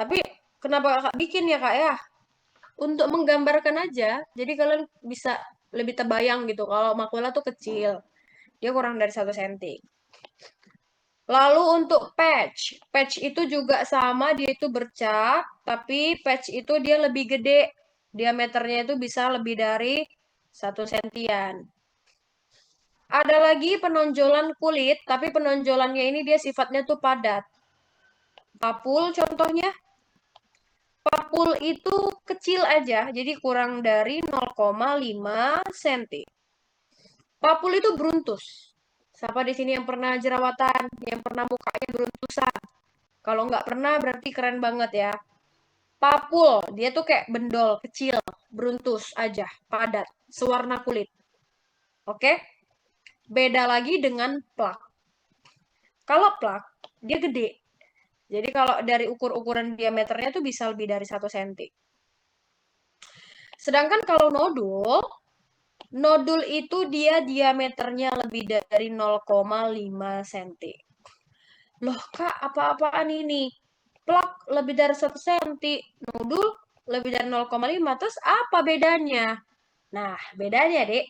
Tapi kenapa kakak bikin ya kak ya? Untuk menggambarkan aja. Jadi kalian bisa lebih terbayang gitu. Kalau makula tuh kecil. Dia kurang dari 1 senti. Lalu untuk patch. Patch itu juga sama, dia itu bercak. Tapi patch itu dia lebih gede. Diameternya itu bisa lebih dari 1 sentian. Ada lagi penonjolan kulit, tapi penonjolannya ini dia sifatnya tuh padat. Papul contohnya. Papul itu kecil aja, jadi kurang dari 0,5 cm. Papul itu beruntus. Siapa di sini yang pernah jerawatan, yang pernah mukanya beruntusan? Kalau nggak pernah berarti keren banget ya. Papul, dia tuh kayak bendol kecil, beruntus aja, padat, sewarna kulit. Oke? Beda lagi dengan plak. Kalau plak, dia gede. Jadi kalau dari ukur-ukuran diameternya tuh bisa lebih dari 1 senti. Sedangkan kalau nodul, nodul itu dia diameternya lebih dari 0,5 cm. Loh kak, apa-apaan ini? Plak lebih dari 1 senti, nodul lebih dari 0,5. Terus apa bedanya? Nah, bedanya dek,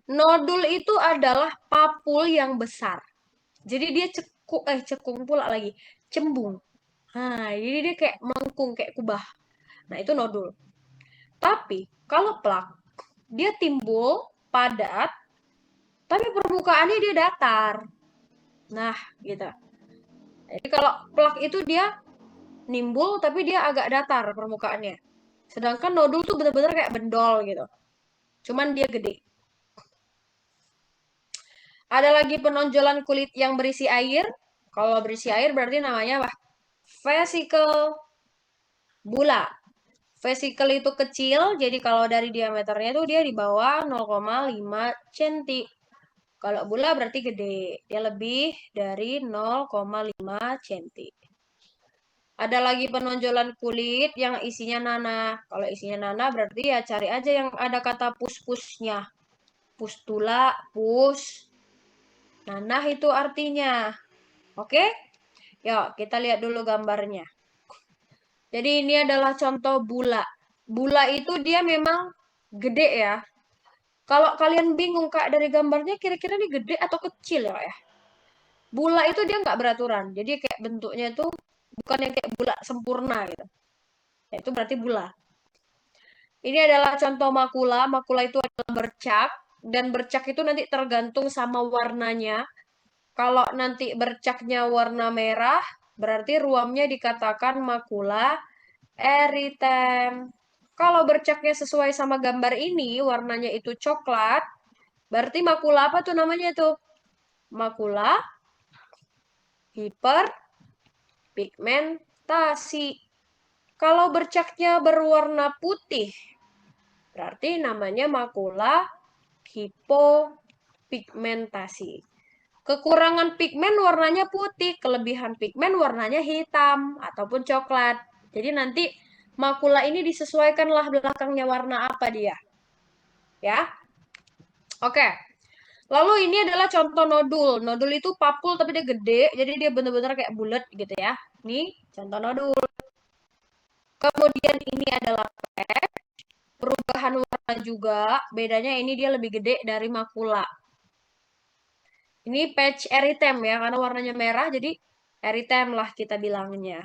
nodul itu adalah papul yang besar. Jadi dia cekung pula lagi, cembung. Nah, jadi dia kayak melengkung, kayak kubah. Nah, itu nodul. Tapi kalau plak, dia timbul padat, tapi permukaannya dia datar. Nah, gitu. Jadi kalau plak itu dia nimbul, tapi dia agak datar permukaannya. Sedangkan nodul tuh bener-bener kayak bendol gitu. Cuman dia gede. Ada lagi penonjolan kulit yang berisi air. Kalau berisi air berarti namanya apa? Vesicle. Bula. Vesicle itu kecil, jadi kalau dari diameternya tuh dia di bawah 0,5 cm. Kalau bula berarti gede, dia lebih dari 0,5 cm. Ada lagi penonjolan kulit yang isinya nanah. Kalau isinya nanah berarti ya cari aja yang ada kata pus-pusnya. Pustula, pus, nanah itu artinya. Oke? Yuk, kita lihat dulu gambarnya. Jadi ini adalah contoh bula. Bula itu dia memang gede ya. Kalau kalian bingung kak dari gambarnya kira-kira ini gede atau kecil ya kak ya? Bula itu dia nggak beraturan. Jadi kayak bentuknya itu bukan yang kayak bula sempurna gitu. Ya, itu berarti bula. Ini adalah contoh makula. Makula itu adalah bercak. Dan bercak itu nanti tergantung sama warnanya. Kalau nanti bercaknya warna merah, berarti ruamnya dikatakan makula eritem. Kalau bercaknya sesuai sama gambar ini, warnanya itu coklat, berarti makula apa tuh namanya tuh? Makula hiperpigmentasi. Kalau bercaknya berwarna putih, berarti namanya makula hipopigmentasi. Kekurangan pigmen warnanya putih, kelebihan pigmen warnanya hitam ataupun coklat. Jadi nanti makula ini disesuaikanlah belakangnya warna apa dia. Ya. Oke. Lalu ini adalah contoh nodul. Nodul itu papul tapi dia gede, jadi dia benar-benar kayak bulat gitu ya. Ini contoh nodul. Kemudian ini adalah perubahan warna juga. Bedanya ini dia lebih gede dari makula. Ini patch erythem ya, karena warnanya merah, jadi erythem lah kita bilangnya.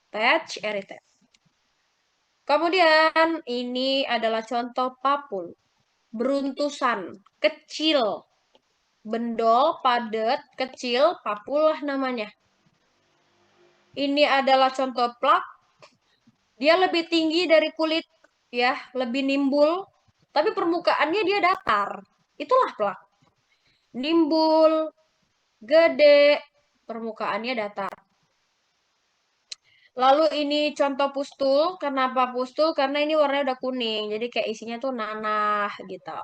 Patch erythem. Kemudian ini adalah contoh papul. Beruntusan, kecil. Bendol, padat, kecil, papul lah namanya. Ini adalah contoh plak. Dia lebih tinggi dari kulit, ya, lebih nimbul. Tapi permukaannya dia datar. Itulah plak. Nimbul, gede, permukaannya datar. Lalu ini contoh pustul. Kenapa pustul? Karena ini warnanya udah kuning. Jadi kayak isinya tuh nanah gitu.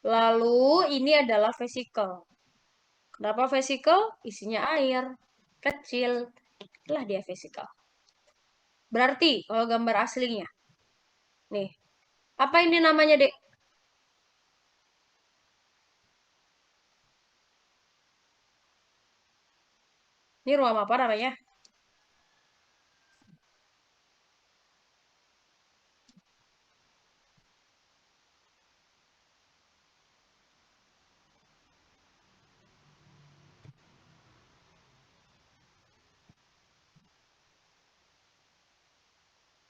Lalu ini adalah vesicle. Kenapa vesicle? Isinya air. Kecil. Itulah dia vesicle. Berarti kalau gambar aslinya. Nih. Apa ini namanya, Dek? Ini ruam apa namanya?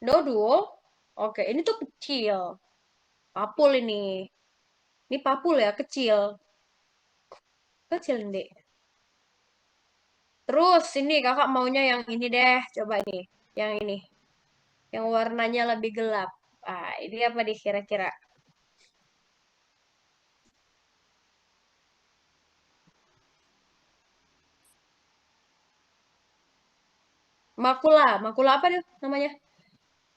Dodol. Oke, ini tuh kecil. Papul ini. Ini papul ya, kecil. Kecil, Dek. Terus ini kakak maunya yang ini deh. Coba nih. Yang ini. Yang warnanya lebih gelap. Ah, ini apa nih kira-kira? Makula. Makula apa nih namanya?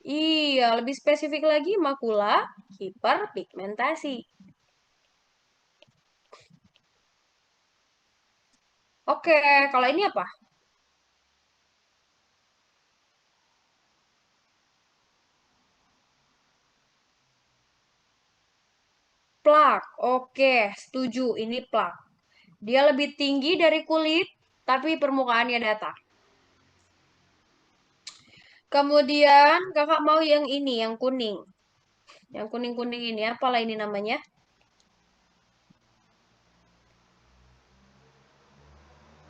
Iya, lebih spesifik lagi makula hiperpigmentasi. Oke, kalau ini apa? Plak. Oke, setuju. Ini plak. Dia lebih tinggi dari kulit, tapi permukaannya datar. Kemudian kakak mau yang ini, yang kuning. Yang kuning-kuning ini, apalah ini namanya?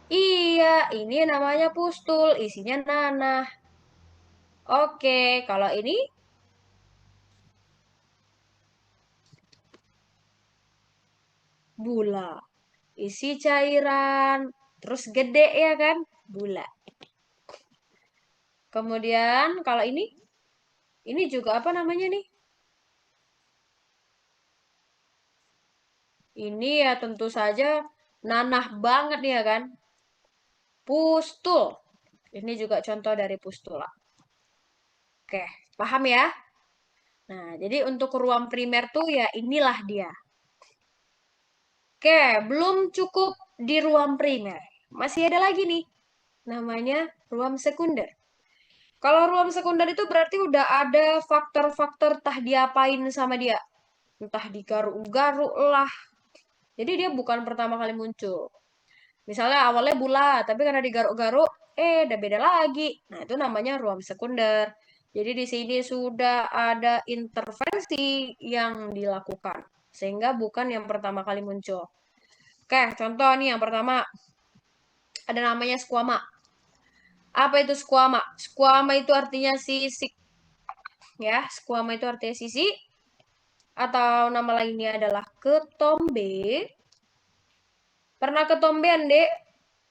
Iya, ini namanya pustul, isinya nanah. Oke, kalau ini bula. Isi cairan, terus gede ya kan? Bula. Kemudian kalau ini juga apa namanya nih? Ini ya tentu saja nanah banget ya kan? Pustul. Ini juga contoh dari pustula. Oke, paham ya? Nah, jadi untuk ruang primer tuh ya inilah dia. Oke, belum cukup di ruang primer. Masih ada lagi nih, namanya ruang sekunder. Kalau ruang sekunder itu berarti udah ada faktor-faktor tah diapain sama dia. Entah digaruk-garuk lah. Jadi dia bukan pertama kali muncul. Misalnya awalnya bulat, tapi karena digaruk-garuk, udah beda lagi. Nah, itu namanya ruam sekunder. Jadi di sini sudah ada intervensi yang dilakukan. Sehingga bukan yang pertama kali muncul. Oke, contoh nih yang pertama. Ada namanya squama. Apa itu squama? Squama itu artinya sisik. Ya, squama itu artinya sisik. Atau nama lainnya adalah ketombe. Pernah ketombean, Dek?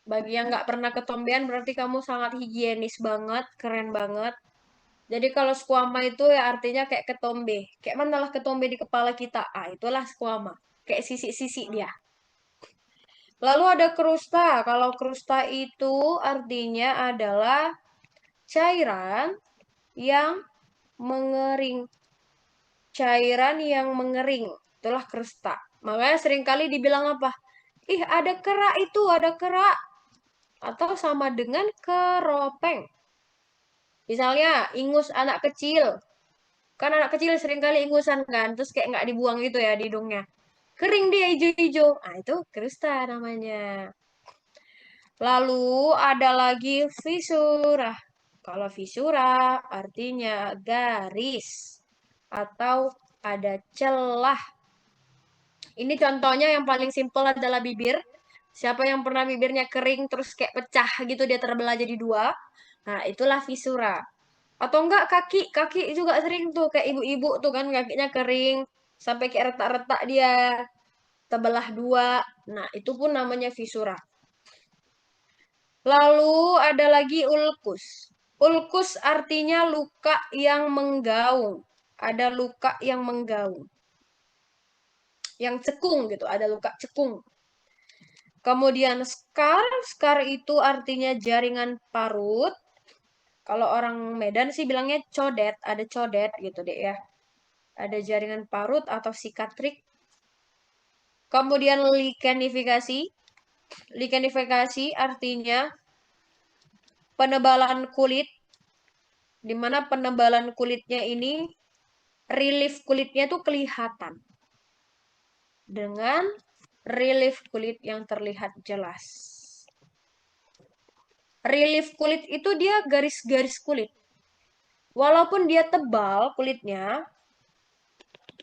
Bagi yang nggak pernah ketombean berarti kamu sangat higienis banget, keren banget. Jadi kalau squama itu ya artinya kayak ketombe. Kayak manalah ketombe di kepala kita. Ah, itulah squama. Kayak sisi-sisi dia. Lalu ada krusta. Kalau krusta itu artinya adalah cairan yang mengering. Cairan yang mengering. Itulah krusta. Makanya seringkali dibilang apa? Ih, ada kerak itu, ada kerak. Atau sama dengan keropeng. Misalnya, ingus anak kecil. Kan anak kecil sering kali ingusan kan, terus kayak nggak dibuang gitu ya di hidungnya. Kering dia hijau-hijau. Ah, itu krusta namanya. Lalu ada lagi fisura. Kalau fisura artinya garis atau ada celah. Ini contohnya yang paling simpel adalah bibir. Siapa yang pernah bibirnya kering terus kayak pecah gitu dia terbelah jadi dua. Nah, itulah fisura. Atau enggak kaki, kaki juga sering tuh kayak ibu-ibu tuh kan kakinya kering sampai kayak retak-retak dia terbelah dua. Nah, itu pun namanya fisura. Lalu ada lagi ulkus. Ulkus artinya luka yang menggaung. Ada luka yang menggaung. Yang cekung gitu, ada luka cekung. Kemudian scar, scar itu artinya jaringan parut. Kalau orang Medan sih bilangnya codet, ada codet gitu deh ya. Ada jaringan parut atau sikatrik. Kemudian likenifikasi. Likenifikasi artinya penebalan kulit, di mana penebalan kulitnya ini, relief kulitnya tuh kelihatan dengan relief kulit yang terlihat jelas. Relief kulit itu dia garis-garis kulit. Walaupun dia tebal kulitnya,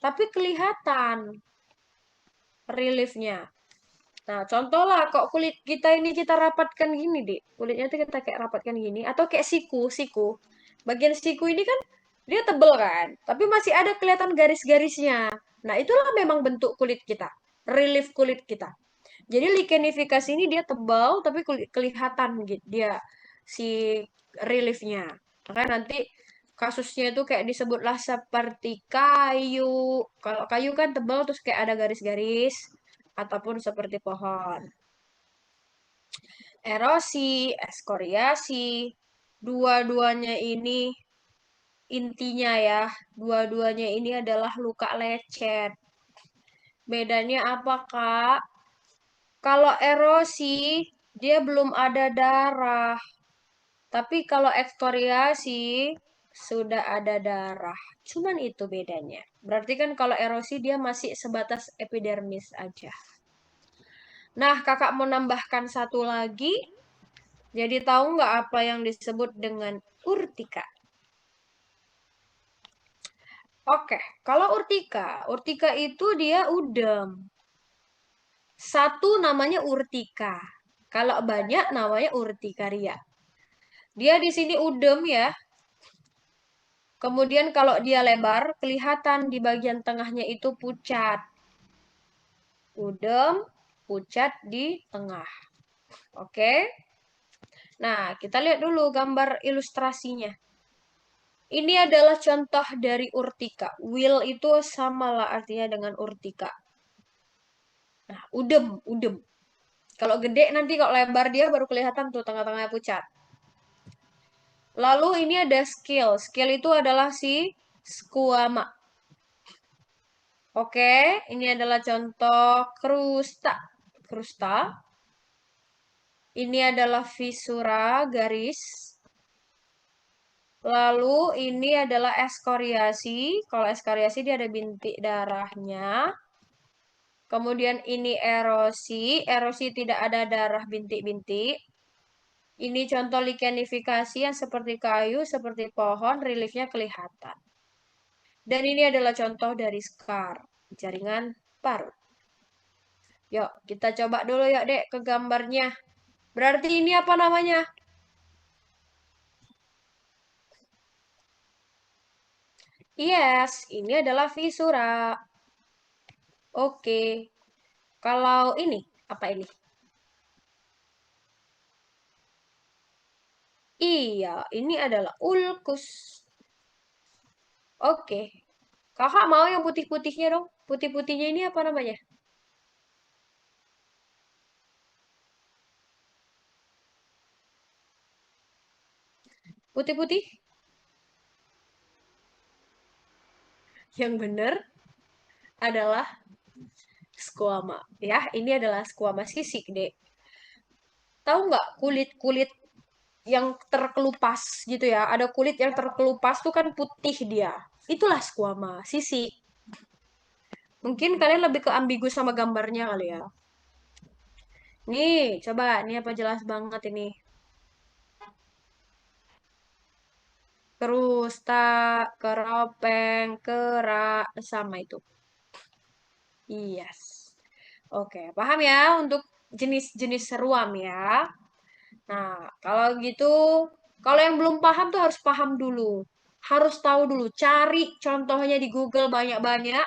tapi kelihatan reliefnya. Nah, contoh lah, kok kulit kita ini kita rapatkan gini, Dek. Kulitnya tuh kita kayak rapatkan gini. Atau kayak siku, siku. Bagian siku ini kan Dia tebel kan, tapi masih ada kelihatan garis-garisnya. Nah, itulah memang bentuk kulit kita, relief kulit kita. Jadi lichenificus ini dia tebal tapi kelihatan gitu dia si reliefnya. Maka nanti kasusnya itu kayak disebutlah seperti kayu. Kalau kayu kan tebal terus kayak ada garis-garis ataupun seperti pohon. Erosi, ekskoriasi, dua-duanya ini intinya ya, dua-duanya ini adalah luka lecet. Bedanya apa, Kak? Kalau erosi, dia belum ada darah. Tapi kalau ekskoriasi, sudah ada darah. Cuman itu bedanya. Berarti kan kalau erosi dia masih sebatas epidermis aja. Nah, kakak mau nambahkan satu lagi. Jadi tahu nggak apa yang disebut dengan urtika? Oke, kalau urtika itu dia udem. Satu namanya urtika. Kalau banyak namanya urtikaria. Dia di sini udem ya. Kemudian kalau dia lebar, kelihatan di bagian tengahnya itu pucat. Udem, pucat di tengah. Oke. Nah, kita lihat dulu gambar ilustrasinya. Ini adalah contoh dari urtika. Will itu samalah artinya dengan urtika. Nah, udem. Kalau gede nanti kalau lebar dia baru kelihatan tuh tengah-tengahnya pucat. Lalu ini ada skill. Skill itu adalah si squama. Oke, ini adalah contoh krusta. Krusta. Ini adalah visura garis. Lalu ini adalah eskoriasi. Kalau eskoriasi dia ada bintik darahnya. Kemudian ini erosi. Erosi tidak ada darah bintik-bintik. Ini contoh lichenifikasi yang seperti kayu, seperti pohon, reliefnya kelihatan. Dan ini adalah contoh dari scar, jaringan parut. Yuk, kita coba dulu yuk, Dek, ke gambarnya. Berarti ini apa namanya? Yes, ini adalah visura. Oke. Kalau ini, apa ini? Iya, ini adalah ulkus. Oke. Kakak mau yang putih-putihnya dong? Putih-putihnya ini apa namanya? Putih-putih? Yang benar adalah squama. Ya, ini adalah squama sisik, Dek. Tahu nggak kulit-kulit yang terkelupas gitu ya? Ada kulit yang terkelupas tuh kan putih dia. Itulah squama sisik. Mungkin kalian lebih ke ambigu sama gambarnya kali ya. Nih, coba. Ini apa jelas banget ini. Kerusta, keropeng, kerak, sama itu. Yes. Oke, paham ya untuk jenis-jenis seruam ya. Nah, kalau gitu, kalau yang belum paham tuh harus paham dulu. Harus tahu dulu, cari contohnya di Google banyak-banyak.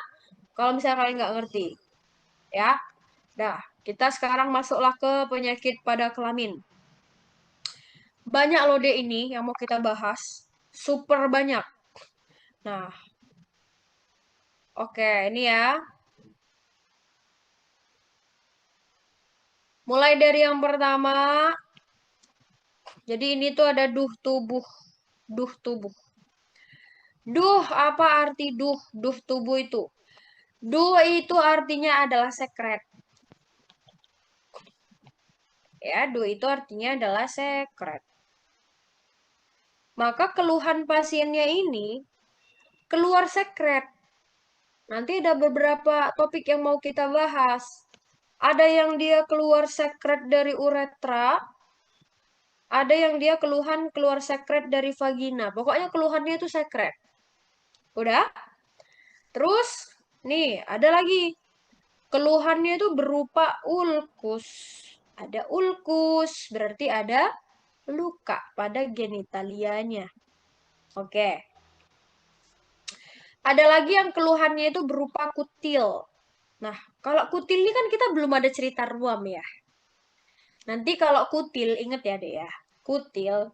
Kalau misalnya kalian nggak ngerti, ya. Dah, kita sekarang masuklah ke penyakit pada kelamin. Banyak loh deh ini yang mau kita bahas. Super banyak. Nah, oke, ini ya. Mulai dari yang pertama, jadi ini tuh ada duh tubuh. Duh tubuh. Duh, apa arti duh? Duh tubuh itu. Duh itu artinya adalah sekret. Ya, duh itu artinya adalah sekret. Maka keluhan pasiennya ini keluar sekret. Nanti ada beberapa topik yang mau kita bahas. Ada yang dia keluar sekret dari uretra, ada yang dia keluhan keluar sekret dari vagina. Pokoknya keluhannya itu sekret. Udah? Terus, nih, ada lagi. Keluhannya itu berupa ulkus. Ada ulkus, berarti ada luka pada genitalianya. Oke. Ada lagi yang keluhannya itu berupa kutil. Nah, kalau kutil ini kan kita belum ada cerita ruam ya. Nanti kalau kutil, inget ya deh ya. Kutil,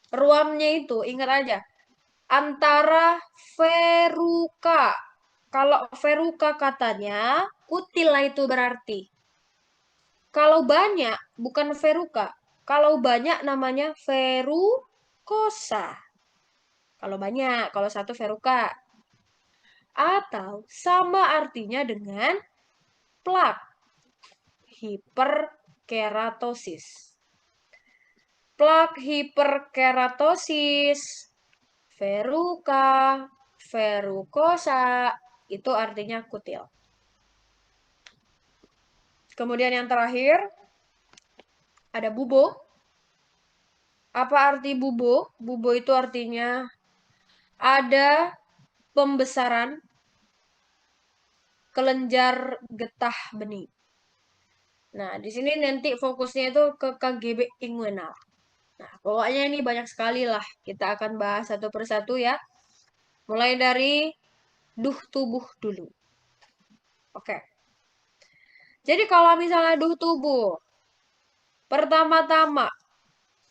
ruamnya itu ingat aja. Antara veruka. Kalau veruka katanya, kutil lah itu berarti. Kalau banyak, bukan veruka. Kalau banyak namanya verukosa. Kalau banyak, kalau satu veruka. Atau sama artinya dengan plak, hiperkeratosis. Plak hiperkeratosis, veruka, verukosa, itu artinya kutil. Kemudian yang terakhir, ada bubo. Apa arti bubo? Bubo itu artinya ada pembesaran kelenjar getah benih. Nah, di sini nanti fokusnya itu ke KGB inguinal. Nah, pokoknya ini banyak sekali lah. Kita akan bahas satu persatu ya. Mulai dari duh tubuh dulu. Oke. Jadi kalau misalnya duh tubuh, pertama-tama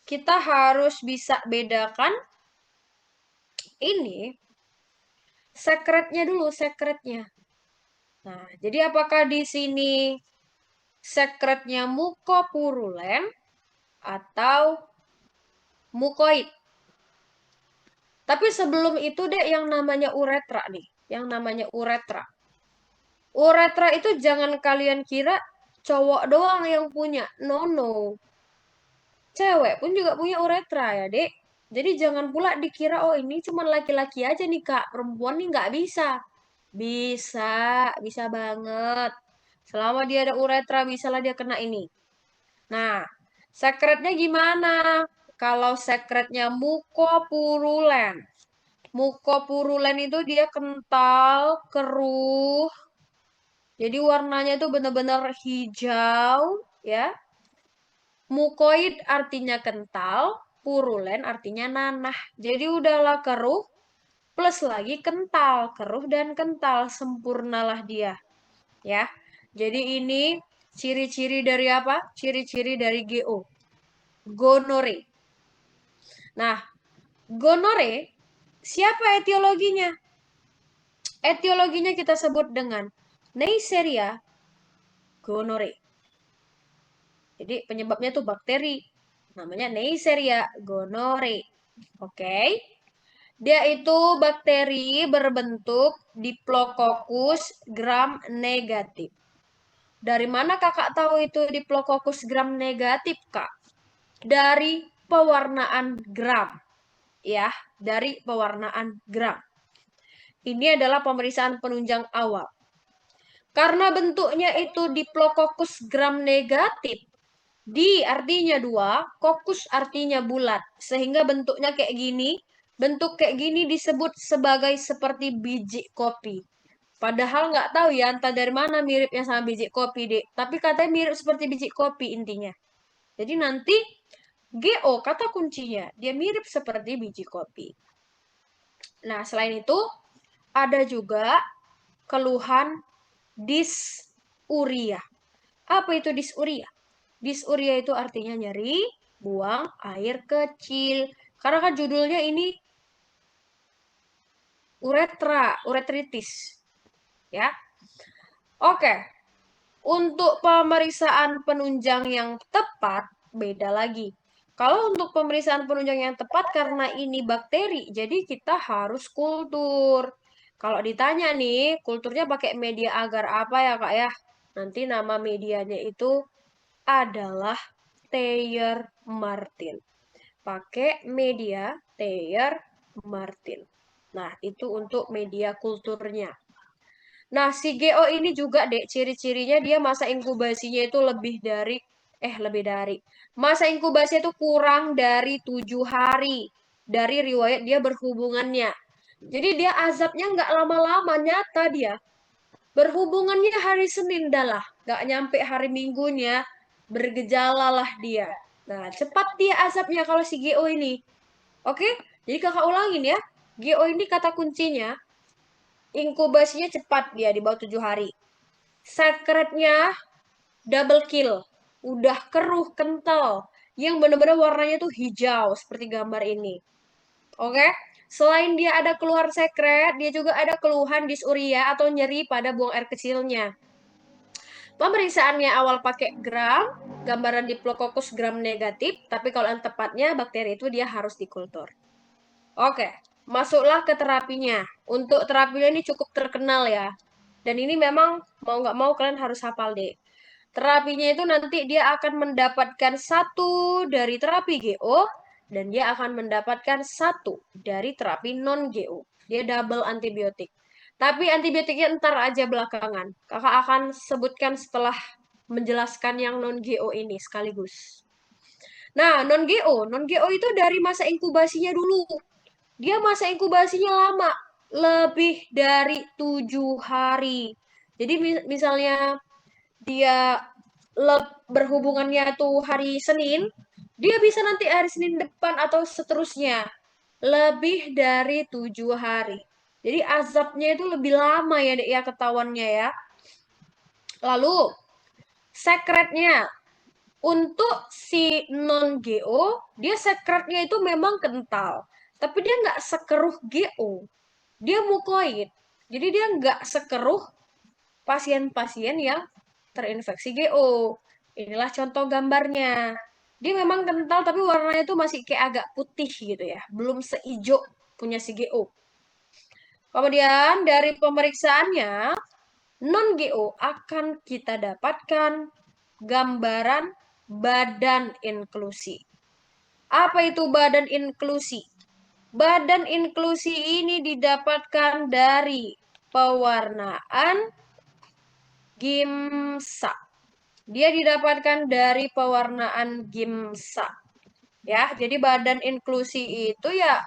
kita harus bisa bedakan ini sekretnya dulu, sekretnya. Nah, jadi apakah di sini sekretnya mukopurulen atau mukoid? Tapi sebelum itu deh yang namanya uretra nih, yang namanya uretra. Uretra itu jangan kalian kira cowok doang yang punya. No, no. Cewek pun juga punya uretra ya, Dek. Jadi jangan pula dikira, oh ini cuma laki-laki aja nih, Kak. Perempuan nih nggak bisa. Bisa, bisa banget. Selama dia ada uretra, bisalah dia kena ini. Nah, sekretnya gimana? Kalau sekretnya mukopurulen. Mukopurulen itu dia kental, keruh. Jadi warnanya itu benar-benar hijau, ya. Mukoid artinya kental, purulen artinya nanah. Jadi udahlah keruh, plus lagi kental. Keruh dan kental, sempurnalah dia. Ya, jadi ini ciri-ciri dari apa? Ciri-ciri dari GO. Gonore. Nah, gonore, siapa etiologinya? Etiologinya kita sebut dengan Neisseria gonore. Jadi penyebabnya tuh bakteri. Namanya Neisseria gonore. Oke. Dia itu bakteri berbentuk Diplococcus gram negatif. Dari mana kakak tahu itu Diplococcus gram negatif, Kak? Dari pewarnaan gram. Ya, dari pewarnaan gram. Ini adalah pemeriksaan penunjang awal. Karena bentuknya itu Diplococcus gram negatif, di artinya 2, kokus artinya bulat. Sehingga bentuknya kayak gini. Bentuk kayak gini disebut sebagai seperti biji kopi. Padahal nggak tahu ya entah dari mana miripnya sama biji kopi, Dek. Tapi katanya mirip seperti biji kopi intinya. Jadi nanti GO kata kuncinya, dia mirip seperti biji kopi. Nah, selain itu ada juga keluhan disuria. Apa itu disuria? Disuria itu artinya nyeri, buang air kecil. Karena kan judulnya ini uretra, uretritis. Ya. Oke. Untuk pemeriksaan penunjang yang tepat, beda lagi. Kalau untuk pemeriksaan penunjang yang tepat karena ini bakteri, jadi kita harus kultur. Kalau ditanya nih, kulturnya pakai media agar apa ya, Kak ya? Nanti nama medianya itu adalah Thayer Martin. Pakai media Thayer Martin. Nah, itu untuk media kulturnya. Nah, si GO ini juga, Dek, ciri-cirinya dia masa inkubasinya itu lebih dari. Masa inkubasinya itu kurang dari 7 hari dari riwayat dia berhubungannya. Jadi dia azabnya nggak lama-lama, nyata dia. Berhubungannya hari Senin dah lah, nggak nyampe hari Minggunya, bergejala lah dia. Nah, cepat dia azabnya kalau si GO ini. Oke, jadi kakak ulangin ya. GO ini kata kuncinya, Inkubasinya cepat dia di bawah 7 hari. Secretnya double kill. Udah keruh, kental. Yang bener-bener warnanya tuh hijau seperti gambar ini. Oke? Selain dia ada keluhan sekret, dia juga ada keluhan disuria atau nyeri pada buang air kecilnya. Pemeriksaannya awal pakai gram, gambaran Diplococcus gram negatif, tapi kalau yang tepatnya bakteri itu dia harus dikultur. Oke, masuklah ke terapinya. Untuk terapinya ini cukup terkenal ya. Dan ini memang mau nggak mau kalian harus hafal deh. Terapinya itu nanti dia akan mendapatkan satu dari terapi GO dan dia akan mendapatkan satu dari terapi non-GO. Dia double antibiotik. Tapi antibiotiknya ntar aja belakangan. Kakak akan sebutkan setelah menjelaskan yang non-GO ini sekaligus. Nah, non-GO itu dari masa inkubasinya dulu. Dia masa inkubasinya lama, lebih dari 7 hari. Jadi misalnya dia berhubungannya tuh hari Senin, dia bisa nanti hari Senin depan atau seterusnya. Lebih dari 7 hari. Jadi azabnya itu lebih lama ya, Dek, ya ketahuannya ya. Lalu, sekretnya. Untuk si non-GO, dia sekretnya itu memang kental. Tapi dia nggak sekeruh GO. Dia mukoid. Jadi dia nggak sekeruh pasien-pasien yang terinfeksi GO. Inilah contoh gambarnya. Dia memang kental tapi warnanya itu masih kayak agak putih gitu ya. Belum seijo punya si GO. Kemudian dari pemeriksaannya, non-GO akan kita dapatkan gambaran badan inklusi. Apa itu badan inklusi? Badan inklusi ini didapatkan dari pewarnaan gimsa. Dia didapatkan dari pewarnaan gimsa. Ya, jadi badan inklusi itu ya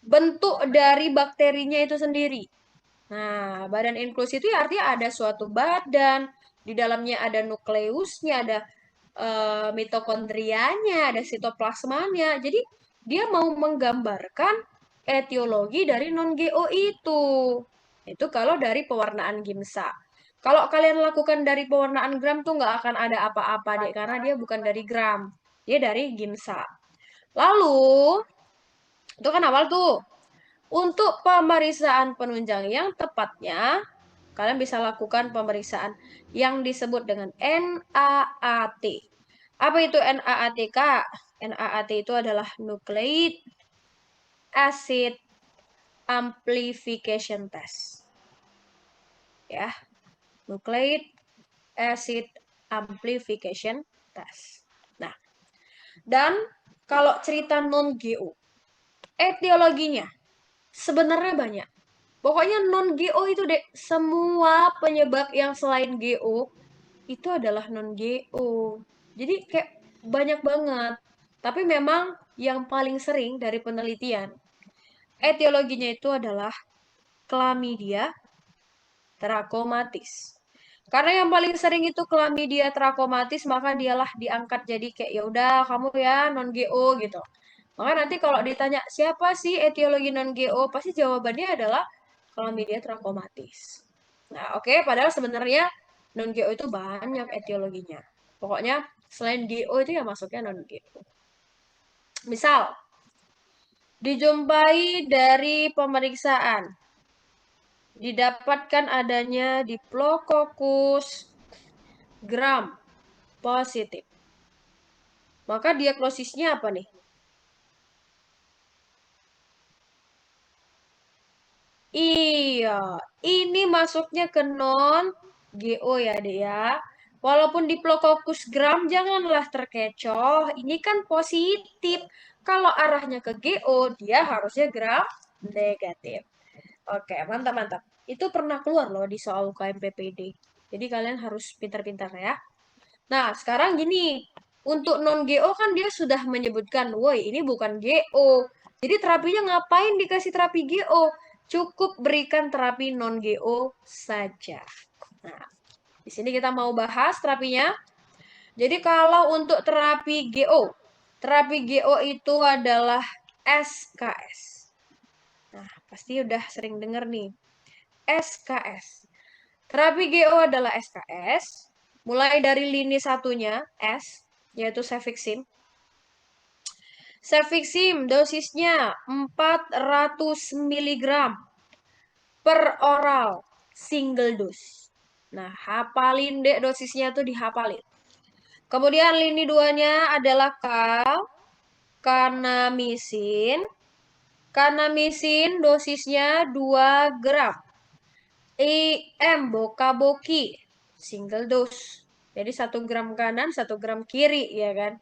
bentuk dari bakterinya itu sendiri. Nah, badan inklusi itu ya artinya ada suatu badan, di dalamnya ada nukleusnya, ada mitokondrianya, ada sitoplasmanya. Jadi dia mau menggambarkan etiologi dari non-GO itu. Itu kalau dari pewarnaan gimsa. Kalau kalian lakukan dari pewarnaan gram tuh nggak akan ada apa-apa deh, karena dia bukan dari gram. Dia dari gimsa. Lalu, itu kan awal tuh. Untuk pemeriksaan penunjang yang tepatnya, kalian bisa lakukan pemeriksaan yang disebut dengan NAAT. Apa itu NAAT, Kak? NAAT itu adalah Nucleic Acid Amplification Test. Ya, Nucleic Acid Amplification Test. Nah, dan kalau cerita non-GO, etiologinya sebenarnya banyak. Pokoknya non-GO itu deh, semua penyebab yang selain GO itu adalah non-GO. Jadi kayak banyak banget. Tapi memang yang paling sering dari penelitian, etiologinya itu adalah Chlamydia trachomatis. Karena yang paling sering itu Chlamydia trachomatis, maka dialah diangkat jadi kayak ya udah kamu ya non-GO gitu. Maka nanti kalau ditanya siapa sih etiologi non-GO, pasti jawabannya adalah Chlamydia trachomatis. Nah, oke, padahal sebenarnya non-GO itu banyak etiologinya. Pokoknya selain GO itu ya masuknya non-GO. Misal, dijumpai dari pemeriksaan, didapatkan adanya Diplococcus gram positif. Maka diagnosisnya apa nih? Iya, ini masuknya ke non GO ya, Dek ya. Walaupun Diplococcus gram janganlah terkecoh, ini kan positif. Kalau arahnya ke GO, dia harusnya gram negatif. Oke, mantap mantap. Itu pernah keluar loh di soal UKM PPD. Jadi kalian harus pintar-pintar ya. Nah, sekarang gini, untuk non-GO kan dia sudah menyebutkan, woi ini bukan GO. Jadi terapinya ngapain dikasih terapi GO? Cukup berikan terapi non-GO saja. Nah, di sini kita mau bahas terapinya. Jadi kalau untuk terapi GO itu adalah SKS. Nah, pasti udah sering dengar nih. SKS. Terapi GO adalah SKS, mulai dari lini satunya, S, yaitu Cefixim. Cefixim dosisnya 400 mg per oral, single dose. Nah, hafalin deh dosisnya tuh dihafalin. Kemudian lini 2-nya adalah kanamisin. Kanamisin dosisnya 2 gram. IM boka-boki, single dose. Jadi 1 gram kanan, 1 gram kiri, ya kan?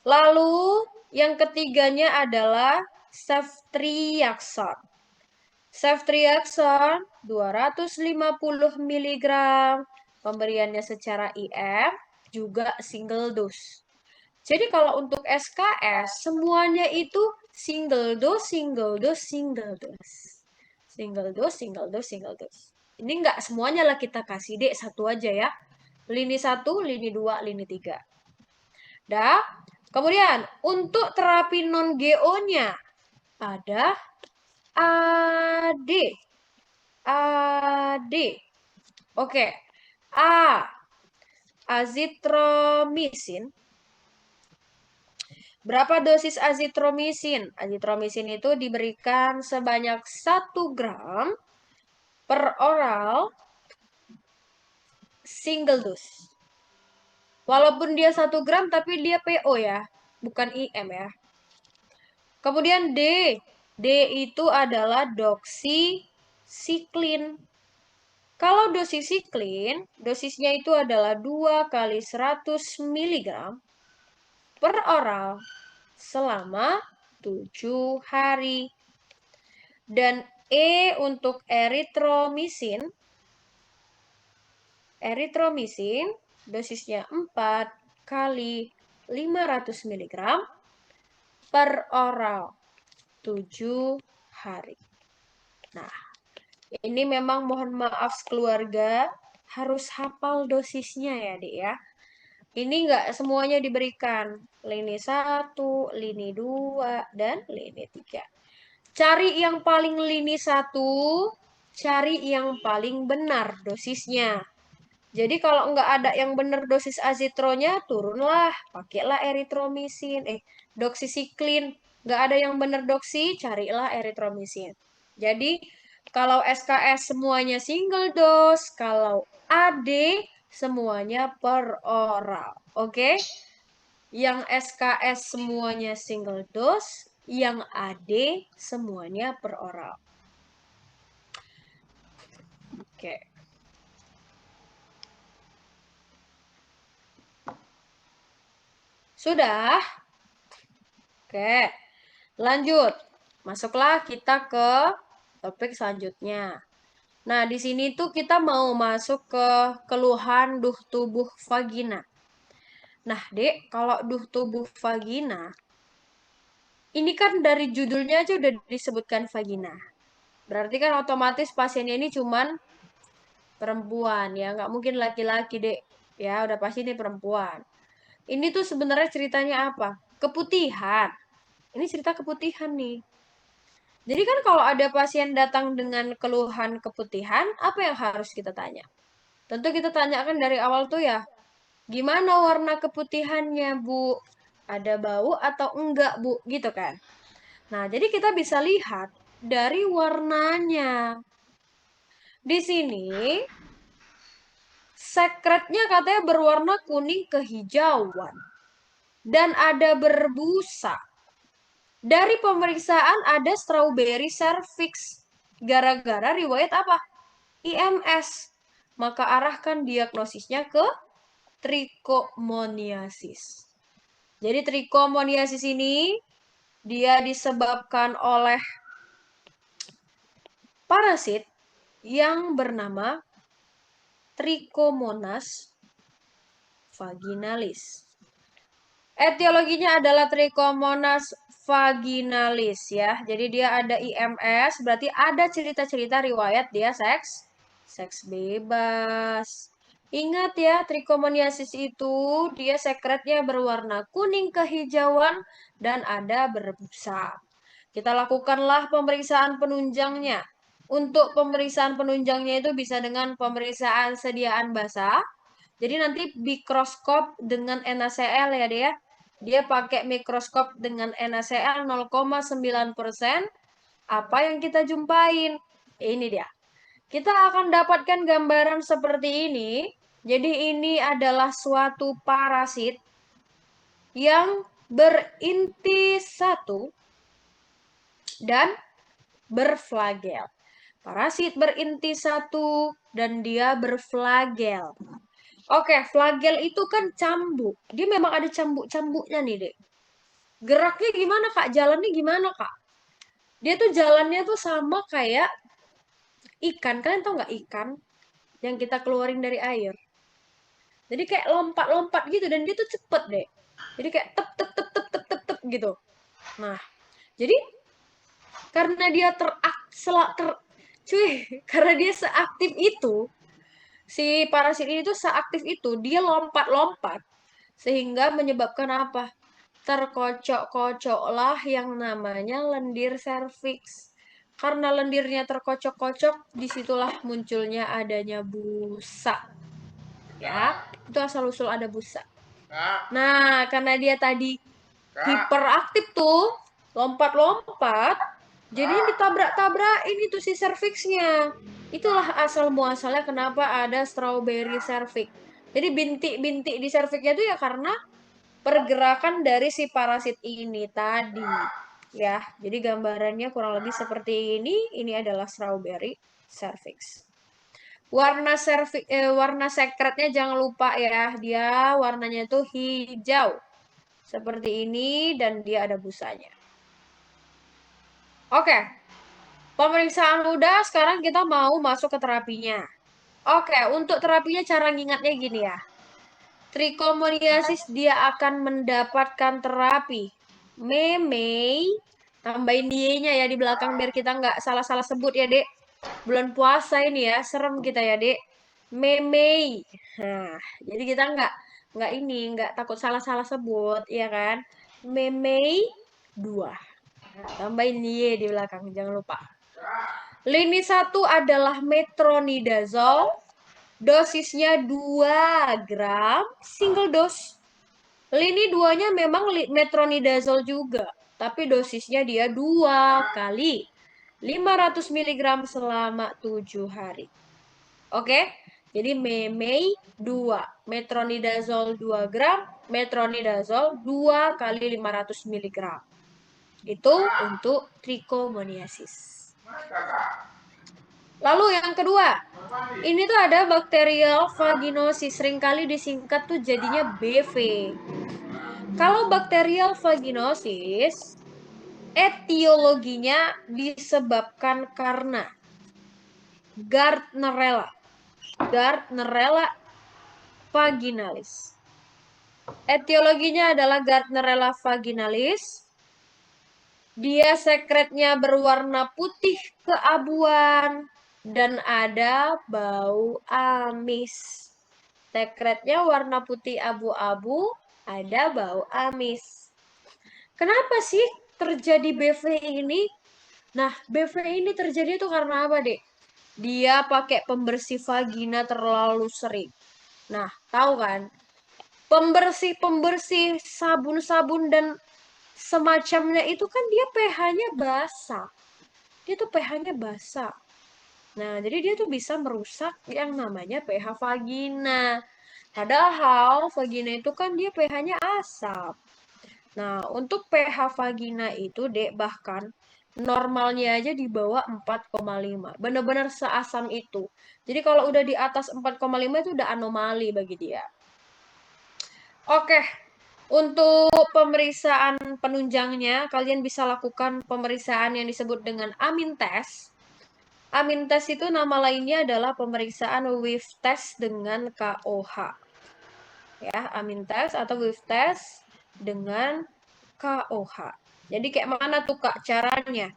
Lalu yang ketiganya adalah ceftriaxone. Ceftriaxone 250 mg. Pemberiannya secara IM juga single dose. Jadi kalau untuk SKS semuanya itu single dose, single dose, single dose. Single dose, single dose, single dose. Ini enggak semuanya lah kita kasih, Dek, satu aja ya. Lini 1, lini 2, lini 3. Dah. Kemudian untuk terapi non GO-nya ada AD. AD. Oke. Azitromisin. Berapa dosis azitromisin? Azitromisin itu diberikan sebanyak 1 gram per oral, single dose. Walaupun dia 1 gram, tapi dia PO ya, bukan IM ya. Kemudian D. D itu adalah doxycycline. Kalau doxycycline, dosisnya itu adalah 2 kali 100 mg per oral selama 7 hari. Dan E untuk eritromisin. Eritromisin dosisnya 4 kali 500 mg per oral 7 hari. Nah, ini memang mohon maaf keluarga, harus hafal dosisnya ya, Dik ya. Ini enggak semuanya diberikan. Lini 1, lini 2, dan lini 3. Cari yang paling lini 1, cari yang paling benar dosisnya. Jadi kalau enggak ada yang benar dosis azitronya, turunlah, pakailah eritromisin, doxycycline. Enggak ada yang benar doksi, carilah eritromisin. Jadi kalau SKS semuanya single dose, kalau AD semuanya per oral. Oke? Yang SKS semuanya single dose, yang AD semuanya per oral. Oke. Sudah? Oke. Lanjut. Masuklah kita ke topik selanjutnya. Nah, di sini tuh kita mau masuk ke keluhan duh tubuh vagina. Nah, Dek, kalau duh tubuh vagina, ini kan dari judulnya aja udah disebutkan vagina. Berarti kan otomatis pasiennya ini cuman perempuan ya, nggak mungkin laki-laki, Dek. Ya, udah pasti ini perempuan. Ini tuh sebenarnya ceritanya apa? Keputihan. Ini cerita keputihan nih. Jadi kan kalau ada pasien datang dengan keluhan keputihan, apa yang harus kita tanya? Tentu kita tanyakan dari awal tuh ya, gimana warna keputihannya, Bu? Ada bau atau enggak, Bu? Gitu kan. Nah, jadi kita bisa lihat dari warnanya. Di sini, sekretnya katanya berwarna kuning kehijauan. Dan ada berbusa. Dari pemeriksaan ada strawberry cervix. Gara-gara riwayat apa? IMS. Maka arahkan diagnosisnya ke trichomoniasis. Jadi trichomoniasis ini dia disebabkan oleh parasit yang bernama Trichomonas vaginalis. Etiologinya adalah Trichomonas vaginalis ya. Jadi dia ada IMS, berarti ada cerita-cerita riwayat dia seks bebas. Ingat ya, trichomoniasis itu dia sekretnya berwarna kuning kehijauan dan ada berbusa. Kita lakukanlah pemeriksaan penunjangnya. Untuk pemeriksaan penunjangnya itu bisa dengan pemeriksaan sediaan basah. Jadi nanti mikroskop dengan NaCl ya dia. Dia pakai mikroskop dengan NaCl 0,9%. Apa yang kita jumpain? Ini dia. Kita akan dapatkan gambaran seperti ini. Jadi ini adalah suatu parasit yang berinti satu dan berflagel. Parasit berinti satu dan dia berflagel. Oke, flagel itu kan cambuk. Dia memang ada cambuk-cambuknya nih, Dek. Geraknya gimana, Kak? Jalannya gimana, Kak? Dia tuh jalannya tuh sama kayak ikan. Kalian tau nggak ikan yang kita keluarin dari air? Jadi kayak lompat-lompat gitu dan dia tuh cepet, Dek. Jadi kayak tep tep tep tep tep tep tep gitu. Nah, jadi karena dia cuy, karena dia seaktif itu, si parasit ini tuh seaktif itu, dia lompat-lompat sehingga menyebabkan apa? Terkocok-kocoklah yang namanya lendir serviks. Karena lendirnya terkocok-kocok, disitulah munculnya adanya busa. Ya, itu asal-usul ada busa. Nah, karena dia tadi hiperaktif tuh, lompat-lompat, jadinya ditabrak-tabrakin itu si serviksnya. Itulah asal muasalnya kenapa ada strawberry cervix. Jadi bintik-bintik di cervixnya itu ya karena pergerakan dari si parasit ini tadi. Ya, jadi gambarannya kurang lebih seperti ini. Ini adalah strawberry cervix. Warna sekretnya jangan lupa ya, dia warnanya itu hijau. Seperti ini dan dia ada busanya. Oke. Pemeriksaan udah, sekarang kita mau masuk ke terapinya. Oke, untuk terapinya cara ngingatnya gini ya. Trichomoniasis dia akan mendapatkan terapi memei, tambahin die-nya ya di belakang biar kita nggak salah-salah sebut ya, Dek. Bulan puasa ini ya, serem kita ya, Dek. Memei. Nah, jadi kita nggak takut salah-salah sebut, ya kan? Memei 2. Nah, tambahin die di belakang, jangan lupa. Lini 1 adalah metronidazole. Dosisnya 2 gram, single dose. Lini 2-nya memang metronidazole juga, tapi dosisnya dia 2 kali 500 mg selama 7 hari. Oke, jadi memei 2, metronidazole 2 gram, metronidazole 2 kali 500 mg. Itu untuk trichomoniasis. Lalu yang kedua, ini tuh ada bakterial vaginosis, seringkali disingkat tuh jadinya BV. Kalau bakterial vaginosis, etiologinya disebabkan karena Gardnerella vaginalis. Etiologinya adalah Gardnerella vaginalis. Dia sekretnya berwarna putih keabuan dan ada bau amis. Sekretnya warna putih abu-abu, ada bau amis. Kenapa sih terjadi BV ini? Nah, BV ini terjadi itu karena apa, Dek? Dia pakai pembersih vagina terlalu sering. Nah, tahu kan? Pembersih sabun-sabun dan semacamnya itu kan dia pH-nya basah. Dia tuh pH-nya basah. Nah, jadi dia tuh bisa merusak yang namanya pH vagina. Padahal vagina itu kan dia pH-nya asam. Nah, untuk pH vagina itu, Dek, bahkan normalnya aja di bawah 4,5. Benar-benar seasam itu. Jadi kalau udah di atas 4,5 itu udah anomali bagi dia. Oke, untuk pemeriksaan penunjangnya, kalian bisa lakukan pemeriksaan yang disebut dengan amin test. Amin test itu nama lainnya adalah pemeriksaan whiff test dengan KOH. Ya, amin test atau whiff test dengan KOH. Jadi kayak mana tuh Kak caranya?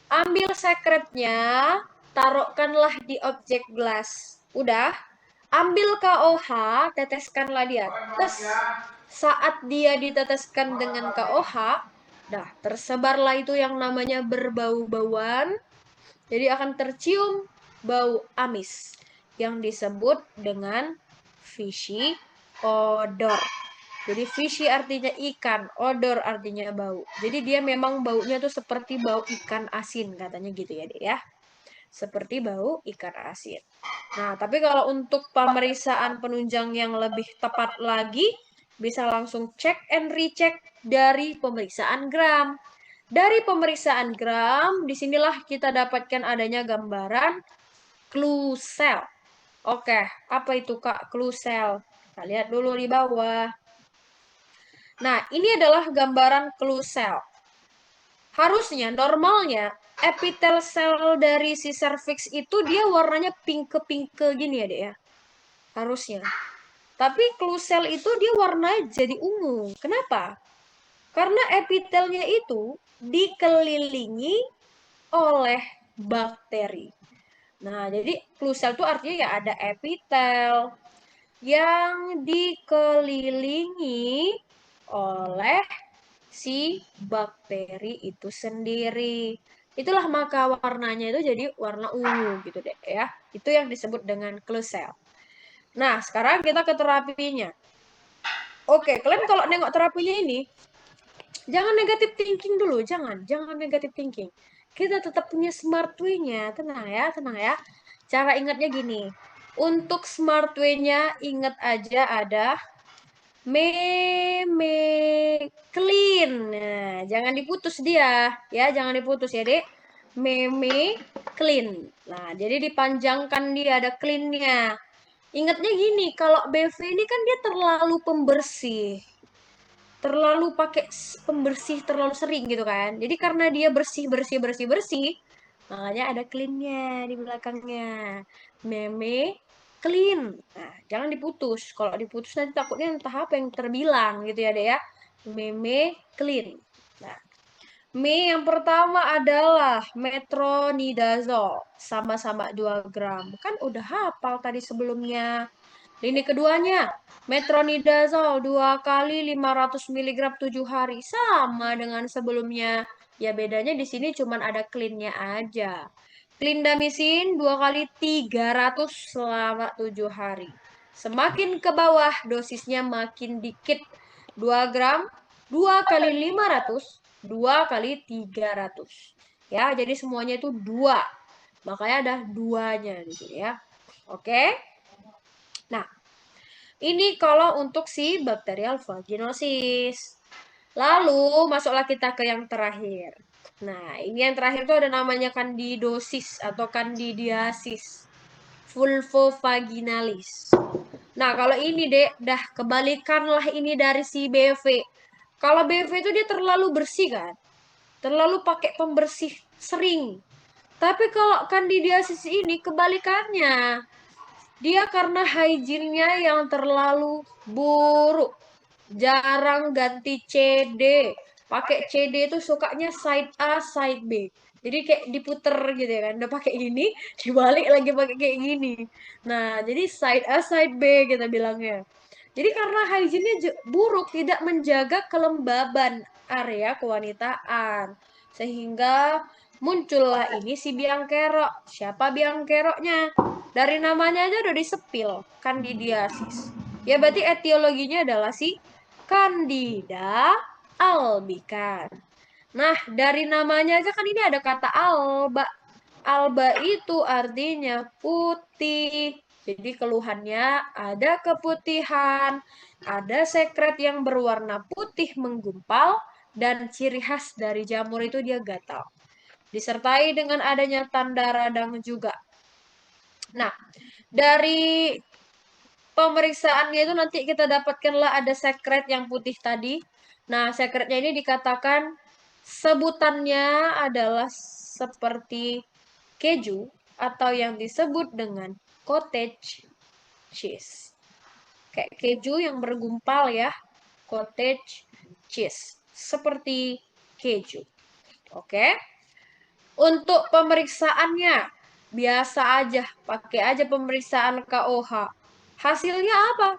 Ambil sekretnya, taruhkanlah di objek gelas. Udah, ambil KOH, teteskanlah dia. Terus saat dia diteteskan dengan KOH, dah tersebarlah itu yang namanya berbau-bauan. Jadi akan tercium bau amis yang disebut dengan fishy odor. Jadi fishy artinya ikan, odor artinya bau. Jadi dia memang baunya tuh seperti bau ikan asin katanya gitu ya, Dek ya. Seperti bau ikan asin. Nah, tapi kalau untuk pemeriksaan penunjang yang lebih tepat lagi, bisa langsung cek and recheck dari pemeriksaan gram. Dari pemeriksaan gram, disinilah kita dapatkan adanya gambaran clue cell. Oke, apa itu Kak clue cell? Kita lihat dulu di bawah. Nah, ini adalah gambaran clue cell. Harusnya, normalnya, epitel sel dari si cervix itu dia warnanya pink-ke gini ya, Dek ya. Harusnya. Tapi clue cell itu dia warnanya jadi ungu. Kenapa? Karena epitelnya itu dikelilingi oleh bakteri. Nah, jadi clue cell itu artinya ya ada epitel yang dikelilingi oleh si bakteri itu sendiri. Itulah maka warnanya itu jadi warna ungu gitu deh ya. Itu yang disebut dengan clue cell. Nah, sekarang kita ke terapinya. Oke, kalian kalau nengok terapinya ini, jangan negatif thinking dulu, jangan negatif thinking. Kita tetap punya smart way-nya, tenang ya. Cara ingatnya gini, untuk smart way-nya ingat aja ada me clean. Nah, jangan diputus dia, ya, jangan diputus ya, Dek. Me clean. Nah, jadi dipanjangkan dia ada clean-nya. Ingatnya gini, kalau BV ini kan dia terlalu pembersih, terlalu pakai pembersih terlalu sering gitu kan. Jadi karena dia bersih, makanya ada clean-nya di belakangnya. Meme clean. Nah, jangan diputus. Kalau diputus nanti takutnya entah apa yang terbilang gitu ya, Dek ya. Meme clean. Nah, yang pertama adalah metronidazole. Sama-sama 2 gram. Kan udah hafal tadi sebelumnya. Lini keduanya, metronidazole 2 kali 500 mg 7 hari. Sama dengan sebelumnya. Ya bedanya di sini cuma ada clean-nya aja. Clindamycin 2 kali 300 selama 7 hari. Semakin ke bawah dosisnya makin dikit. 2 gram, 2 kali 500, 2 kali 300. Ya, jadi semuanya itu 2. Makanya ada duanya di sini ya. Oke. Nah, ini kalau untuk si bakterial vaginosis. Lalu masuklah kita ke yang terakhir. Nah, ini yang terakhir tuh ada namanya candidosis atau candidiasis vulvovaginalis. Nah, kalau ini deh, dah kebalikanlah ini dari si BV. Kalau BV itu dia terlalu bersih kan? Terlalu pakai pembersih sering. Tapi kalau candidiasis ini kebalikannya. Dia karena hygiene-nya yang terlalu buruk. Jarang ganti CD. Pakai CD itu sukanya side A, side B. Jadi kayak diputer gitu ya kan. Udah pakai gini, dibalik lagi pakai kayak gini. Nah, jadi side A, side B kita bilangnya. Jadi karena hygiene-nya buruk, tidak menjaga kelembaban area kewanitaan. Sehingga muncullah ini si biang kerok. Siapa biang keroknya? Dari namanya aja udah disepil, candidiasis. Ya berarti etiologinya adalah si Candida albicans. Nah, dari namanya aja kan ini ada kata alba. Alba itu artinya putih. Jadi keluhannya ada keputihan, ada sekret yang berwarna putih menggumpal, dan ciri khas dari jamur itu dia gatal. Disertai dengan adanya tanda radang juga. Nah, dari pemeriksaannya itu nanti kita dapatkanlah ada sekret yang putih tadi. Nah, sekretnya ini dikatakan sebutannya adalah seperti keju atau yang disebut dengan cottage cheese. Kayak keju yang bergumpal ya, cottage cheese. Seperti keju. Oke. Untuk pemeriksaannya, biasa aja, pakai aja pemeriksaan KOH. Hasilnya apa?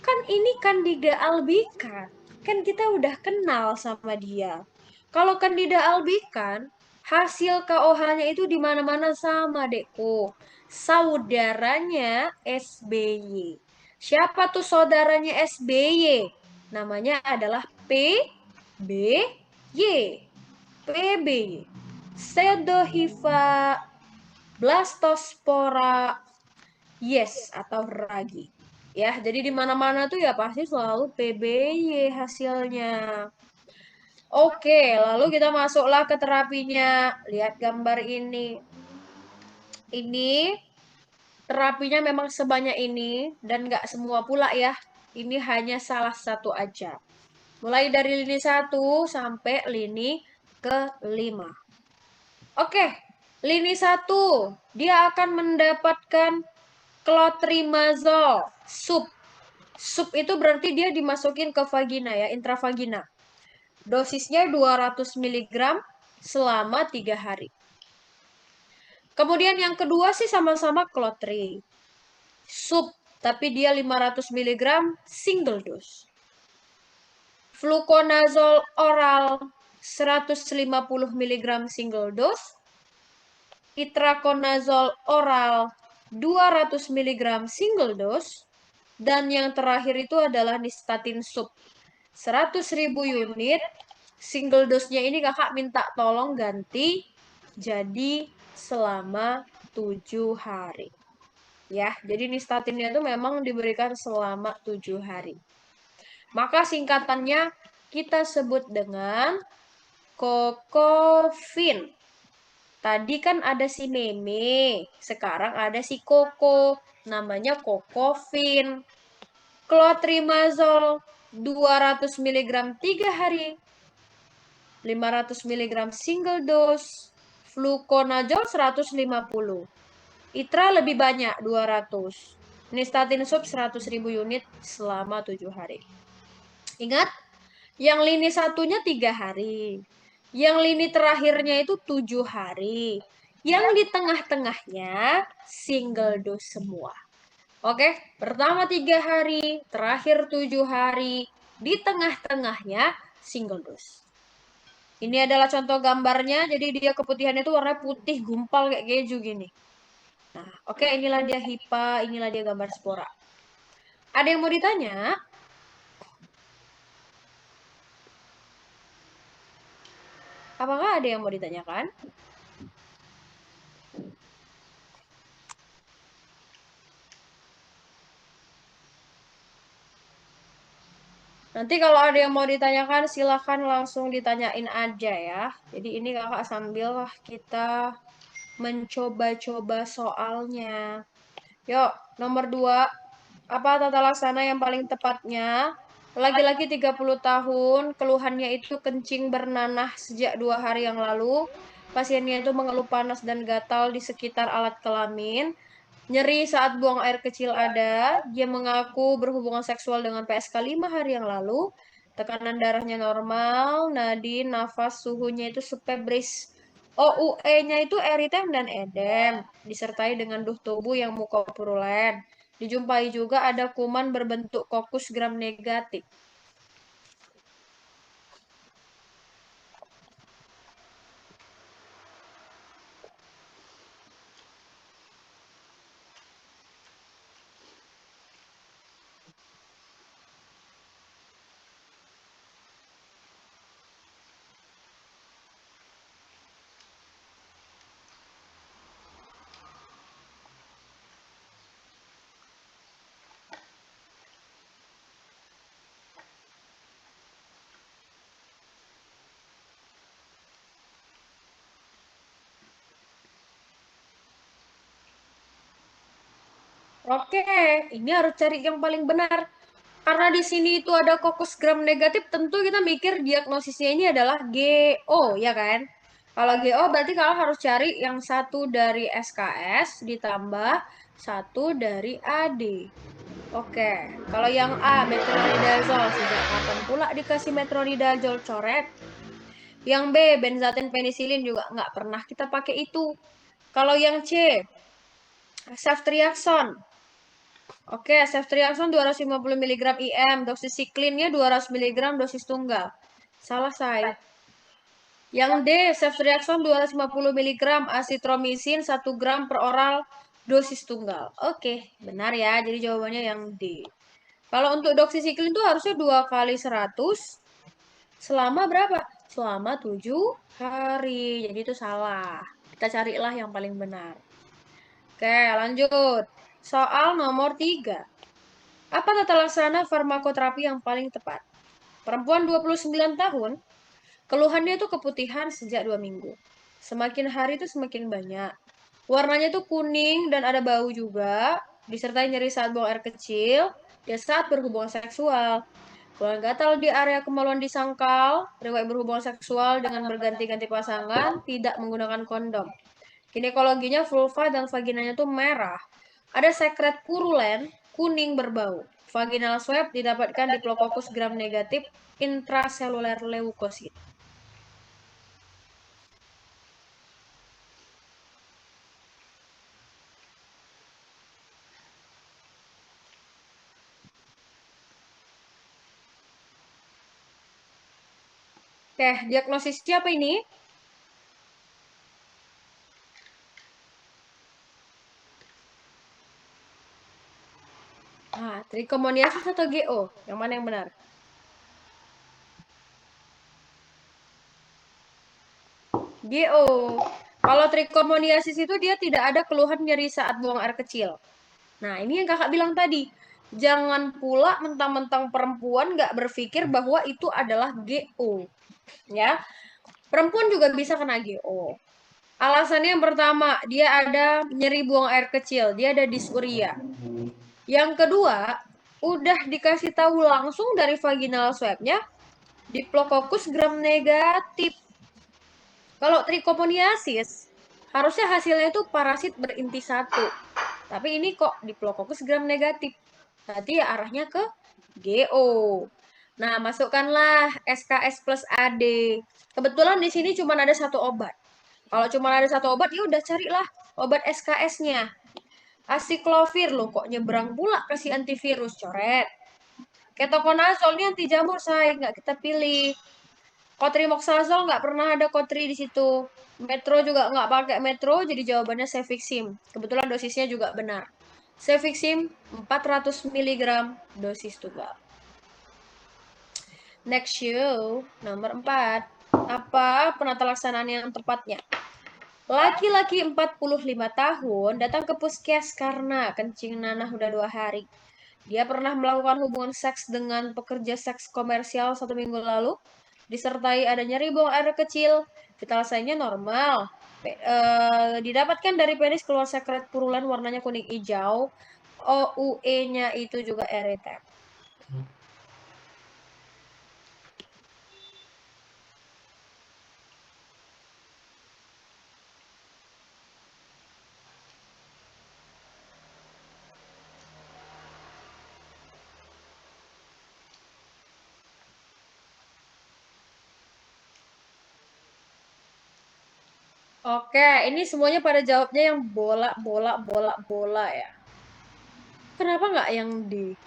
Kan ini Candida albicans. Kan kita udah kenal sama dia. Kalau Candida albicans, Hasil KOH-nya itu di mana-mana sama, Dekku. Saudaranya SBY. Siapa tuh saudaranya SBY? Namanya adalah PBY. PBY. Pseudohypha blastospora yes atau ragi. Ya, jadi di mana-mana tuh ya pasti selalu PBY hasilnya. Oke, lalu kita masuklah ke terapinya. Lihat gambar ini. Ini terapinya memang sebanyak ini dan nggak semua pula ya. Ini hanya salah satu aja. Mulai dari lini 1 sampai lini ke-5. Oke, lini 1 dia akan mendapatkan clotrimazole sup. Sup itu berarti dia dimasukin ke vagina ya, intravagina. Dosisnya 200 mg selama 3 hari. Kemudian yang kedua sih sama-sama klotri. Sup, tapi dia 500 mg single dose. Fluconazole oral 150 mg single dose. Itraconazole oral 200 mg single dose. Dan yang terakhir itu adalah nystatin sup 100.000 unit. Single dose-nya ini kakak minta tolong ganti jadi selama 7 hari. Ya, jadi nystatinnya itu memang diberikan selama 7 hari. Maka singkatannya kita sebut dengan Kokofin. Tadi kan ada si Meme, sekarang ada si Koko, namanya Kokofin. Clotrimazole 200 mg 3 hari. 500 mg single dose. Fluconazole 150. Itra lebih banyak 200. Nystatin sub 100.000 unit selama 7 hari. Ingat, yang lini satunya 3 hari. Yang lini terakhirnya itu 7 hari. Yang di tengah-tengahnya single dose semua. Oke, pertama 3 hari, terakhir 7 hari, di tengah-tengahnya single dose. Ini adalah contoh gambarnya, jadi dia keputihannya itu warna putih gumpal kayak keju gini. Nah, oke, inilah dia HIPA, inilah dia gambar spora. Ada yang mau ditanya? Apakah ada yang mau ditanyakan? Nanti kalau ada yang mau ditanyakan, silahkan langsung ditanyain aja ya. Jadi ini kakak sambil kita mencoba-coba soalnya. Yuk, nomor 2. Apa tata laksana yang paling tepatnya? Laki-laki 30 tahun, keluhannya itu kencing bernanah sejak 2 hari yang lalu. Pasiennya itu mengeluh panas dan gatal di sekitar alat kelamin. Nyeri saat buang air kecil ada. Dia mengaku berhubungan seksual dengan PSK 5 hari yang lalu. Tekanan darahnya normal, nadi, nafas, suhunya itu subfebris. OUE-nya itu eritem dan edem, disertai dengan duh tubuh yang mukopurulen. Dijumpai juga ada kuman berbentuk kokus gram negatif. Oke, ini harus cari yang paling benar. Karena di sini itu ada kokus gram negatif, tentu kita mikir diagnosisnya ini adalah GO, ya kan? Kalau GO berarti kalau harus cari yang satu dari SKS ditambah satu dari AD. Oke, kalau yang A, metronidazole, sejak kapan pula dikasih metronidazole coret? Yang B, benzathine penicillin juga nggak pernah kita pakai itu. Kalau yang C, ceftriaxone. Oke, ceftriaxone 250 mg IM, dosis siklinnya 200 mg dosis tunggal. Salah saya. Yang D, ceftriaxone 250 mg, azitromisin 1 gram per oral, dosis tunggal. Oke, benar ya. Jadi jawabannya yang D. Kalau untuk doxycycline itu harusnya 2 kali 100 selama berapa? Selama 7 hari. Jadi itu salah. Kita carilah yang paling benar. Oke, lanjut. Soal nomor 3. Apa tata laksana farmakoterapi yang paling tepat? Perempuan 29 tahun, keluhannya itu keputihan sejak 2 minggu. Semakin hari itu semakin banyak. Warnanya itu kuning dan ada bau juga, disertai nyeri saat buang air kecil, dan saat berhubungan seksual. Keluhan gatal di area kemaluan di sangkal, riwayat berhubungan seksual dengan berganti-ganti pasangan, tidak menggunakan kondom. Ginekologinya vulva dan vaginanya tuh merah. Ada sekret purulen, kuning berbau. Vaginal swab didapatkan di Diplococcus gram negatif intraseluler leukosit. Oke, diagnosisnya apa ini? Nah, trichomoniasis atau GO? Yang mana yang benar? GO. Kalau trichomoniasis itu dia tidak ada keluhan nyeri saat buang air kecil. Nah, ini yang kakak bilang tadi. Jangan pula mentang-mentang perempuan nggak berpikir bahwa itu adalah GO. Ya, perempuan juga bisa kena GO. Alasannya yang pertama, dia ada nyeri buang air kecil, dia ada dysuria. Yang kedua, udah dikasih tahu langsung dari vaginal swab-nya, Diplococcus gram negatif. Kalau trichomoniasis, harusnya hasilnya itu parasit berinti satu. Tapi ini kok Diplococcus gram negatif. Berarti ya arahnya ke GO. Nah, masukkanlah SKS plus AD. Kebetulan di sini cuma ada satu obat. Kalau cuma ada satu obat, ya udah carilah obat SKS-nya. Asiklovir loh, kok nyebrang pula kasih antivirus, coret. Ketoconazole ini anti jamur, say, nggak kita pilih. Cotrimoxazole nggak pernah ada kotri di situ. Metro juga nggak pakai metro, jadi jawabannya Cefixim. Kebetulan dosisnya juga benar. Cefixim 400 mg dosis tunggal. Next show, nomor 4. Apa penata laksanaan yang tepatnya? Laki-laki 45 tahun datang ke puskes karena kencing nanah udah 2 hari. Dia pernah melakukan hubungan seks dengan pekerja seks komersial 1 minggu lalu, disertai ada nyeri buang air kecil, vital sign-nya normal. Didapatkan dari penis keluar sekret purulan warnanya kuning hijau, OUE-nya itu juga erytem. Oke, ini semuanya pada jawabnya yang bola, bola, bola, bola ya. Kenapa nggak yang D?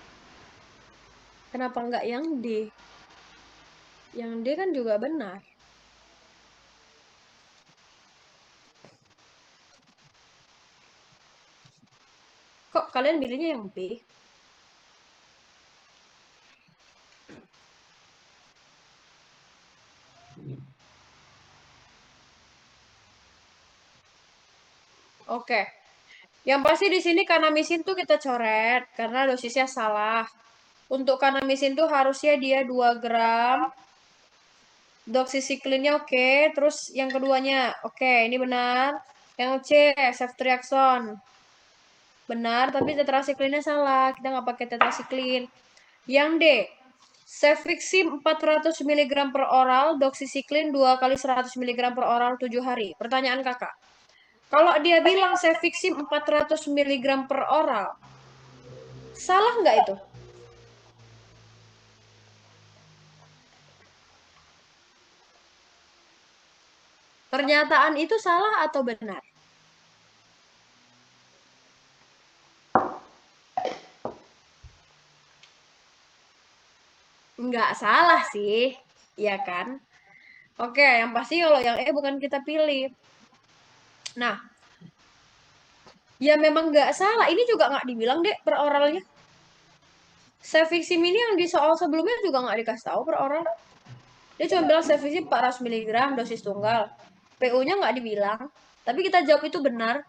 Kenapa nggak yang D? Yang D kan juga benar. Kok kalian pilihnya yang B? Oke. Yang pasti di sini kanamisin tuh kita coret karena dosisnya salah. Untuk kanamisin tuh harusnya dia 2 gram. Doxycycline-nya oke. Terus yang keduanya, oke, ini benar. Yang C, ceftriaxone. Benar, tapi tetracycline-nya salah. Kita nggak pakai tetracycline. Yang D, Cefixim 400 mg per oral, doxycycline 2 kali 100 mg per oral 7 hari. Pertanyaan kakak, kalau dia bilang Cefixim 400 mg per oral, salah nggak itu? Pernyataan itu salah atau benar? Nggak salah sih, ya kan? Oke, yang pasti kalau yang E bukan kita pilih. Nah, ya memang nggak salah. Ini juga nggak dibilang deh per oralnya. Cefixim ini yang di soal sebelumnya juga nggak dikasih tahu per oral. Dia cuma bilang cefixim 400 mg dosis tunggal. PO-nya nggak dibilang. Tapi kita jawab itu benar.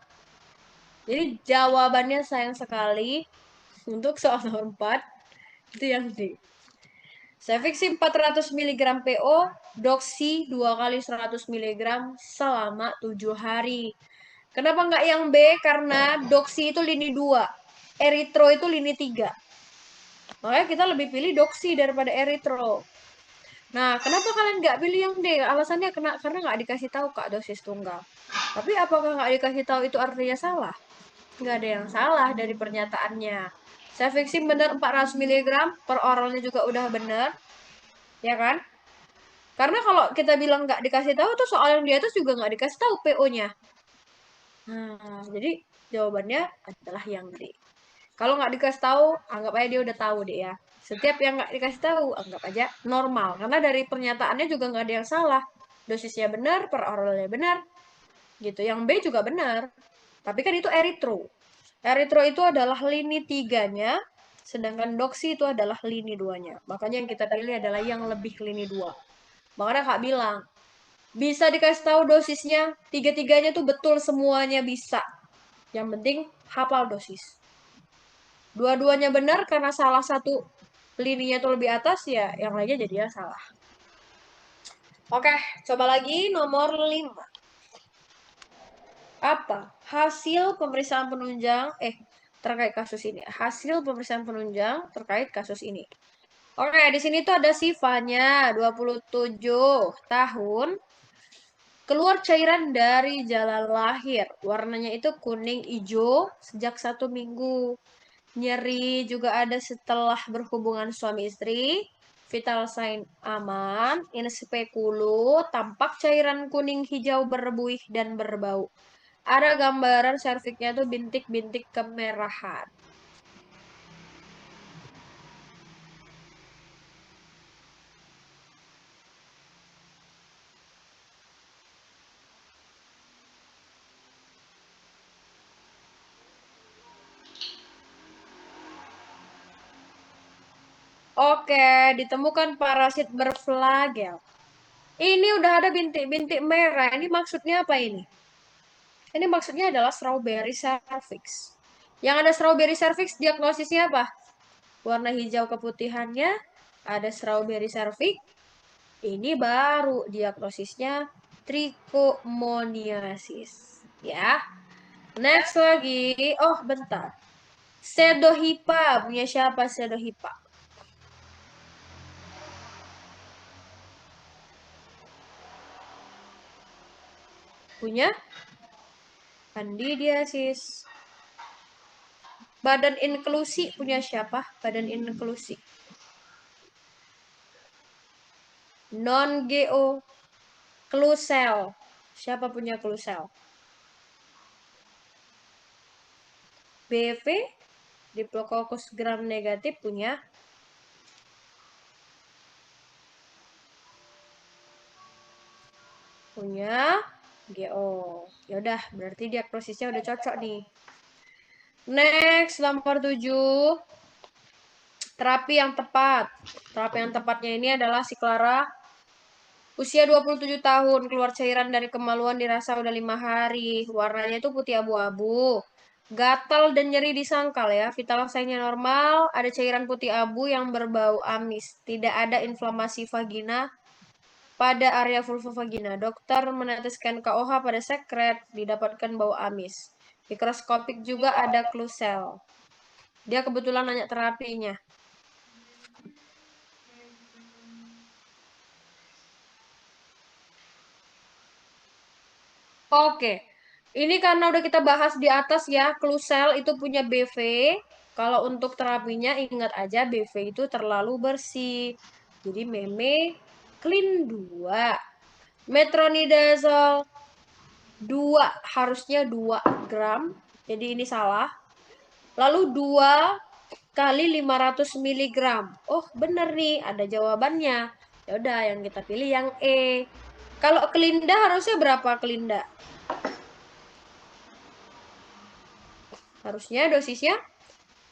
Jadi jawabannya sayang sekali untuk soal nomor 4 itu yang D. Cefixim 400 mg PO, doksi 2 kali 100 mg selama 7 hari. Kenapa nggak yang B? Karena doksi itu lini 2, eritro itu lini 3. Makanya kita lebih pilih doksi daripada eritro. Nah, kenapa kalian nggak pilih yang D? Alasannya karena nggak dikasih tahu Kak dosis tunggal. Tapi apakah nggak dikasih tahu itu artinya salah? Nggak ada yang salah dari pernyataannya. Cefixim benar 400 mg, per oralnya juga udah benar, ya kan? Karena kalau kita bilang nggak dikasih tahu tuh soal yang di atas juga nggak dikasih tahu PO-nya. Nah, jadi jawabannya adalah yang D. Kalau nggak dikasih tahu, anggap aja dia udah tahu deh ya. Setiap yang nggak dikasih tahu, anggap aja normal. Karena dari pernyataannya juga nggak ada yang salah. Dosisnya benar, per oralnya benar. Gitu. Yang B juga benar. Tapi kan itu eritro. Eritro itu adalah lini 3-nya, sedangkan doksi itu adalah lini 2-nya. Makanya yang kita pilih adalah yang lebih lini 2. Makanya Kak bilang, bisa dikasih tahu dosisnya, tiga-tiganya tuh betul semuanya bisa. Yang penting hafal dosis. Dua-duanya benar karena salah satu lininya tuh lebih atas ya, yang lainnya jadinya salah. Oke, coba lagi nomor 5. Apa hasil pemeriksaan penunjang terkait kasus ini? Hasil pemeriksaan penunjang terkait kasus ini. Oke, di sini tuh ada sifanya 27 tahun, keluar cairan dari jalan lahir. Warnanya itu kuning hijau sejak 1 minggu. Nyeri juga ada setelah berhubungan suami istri. Vital sign aman. In spekulu, tampak cairan kuning hijau berbuih dan berbau. Ada gambaran serviknya tuh bintik-bintik kemerahan. Oke, ditemukan parasit berflagel. Ini udah ada bintik-bintik merah. Ini maksudnya apa ini? Ini maksudnya adalah strawberry cervix. Yang ada strawberry cervix diagnosisnya apa? Warna hijau keputihannya ada strawberry cervix. Ini baru diagnosisnya trichomoniasis. Ya. Next lagi. Oh, bentar. Pseudohypa. Punya siapa pseudohypa? Punya candidiasis. Badan inklusi punya siapa? Badan inklusi. Non-GO. Klusel. Siapa punya klusel? BV. Diplococcus gram negatif punya GO. Yaudah, berarti diagnosisnya udah cocok nih. Next, nomor 7. Terapi yang tepat. Terapi yang tepatnya ini adalah si Clara. Usia 27 tahun, keluar cairan dari kemaluan dirasa udah 5 hari. Warnanya itu putih abu-abu. Gatal dan nyeri di sangkal ya. Vital sign-nya normal, ada cairan putih abu yang berbau amis. Tidak ada inflamasi vagina pada area vulva vagina. Dokter meneteskan KOH pada sekret, didapatkan bau amis. Mikroskopik juga ada klusel. Dia kebetulan nanya terapinya. Oke, ini karena udah kita bahas di atas ya, klusel itu punya BV. Kalau untuk terapinya ingat aja BV itu terlalu bersih. Jadi meme clean 2. Metronidazole 2, harusnya 2 gram. Jadi ini salah. Lalu 2 kali 500 miligram. Oh, bener nih, ada jawabannya. Ya udah, yang kita pilih yang E. Kalau kelinda harusnya berapa kelinda? Harusnya dosisnya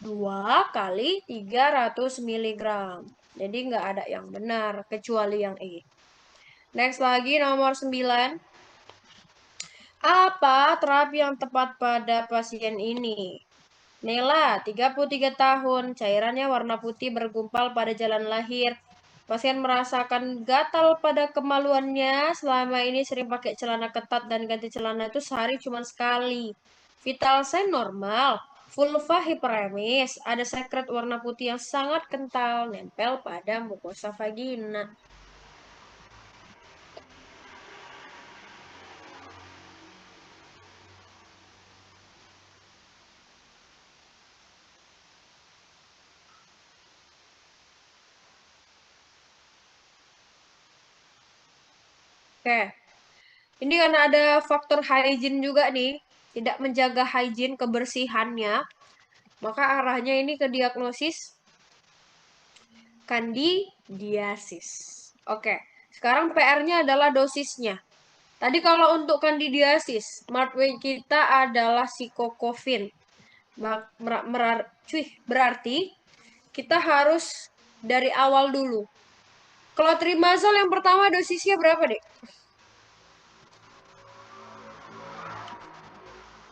2 kali 300 mg. Jadi nggak ada yang benar, kecuali yang E. Next lagi nomor 9. Apa terapi yang tepat pada pasien ini? Nela, 33 tahun, cairannya warna putih bergumpal pada jalan lahir. Pasien merasakan gatal pada kemaluannya. Selama ini sering pakai celana ketat dan ganti celana itu sehari cuma sekali. Vital sign normal. Vulva hiperemis. Ada sekret warna putih yang sangat kental nempel pada mukosa vagina. Oke. Ini karena ada faktor hygiene juga nih. Tidak menjaga hygiene kebersihannya. Maka arahnya ini ke diagnosis kandidiasis. Oke, sekarang PR-nya adalah dosisnya. Tadi kalau untuk kandidiasis, markway kita adalah psikokofin. Berarti kita harus dari awal dulu. Clotrimazole yang pertama dosisnya berapa, Dek?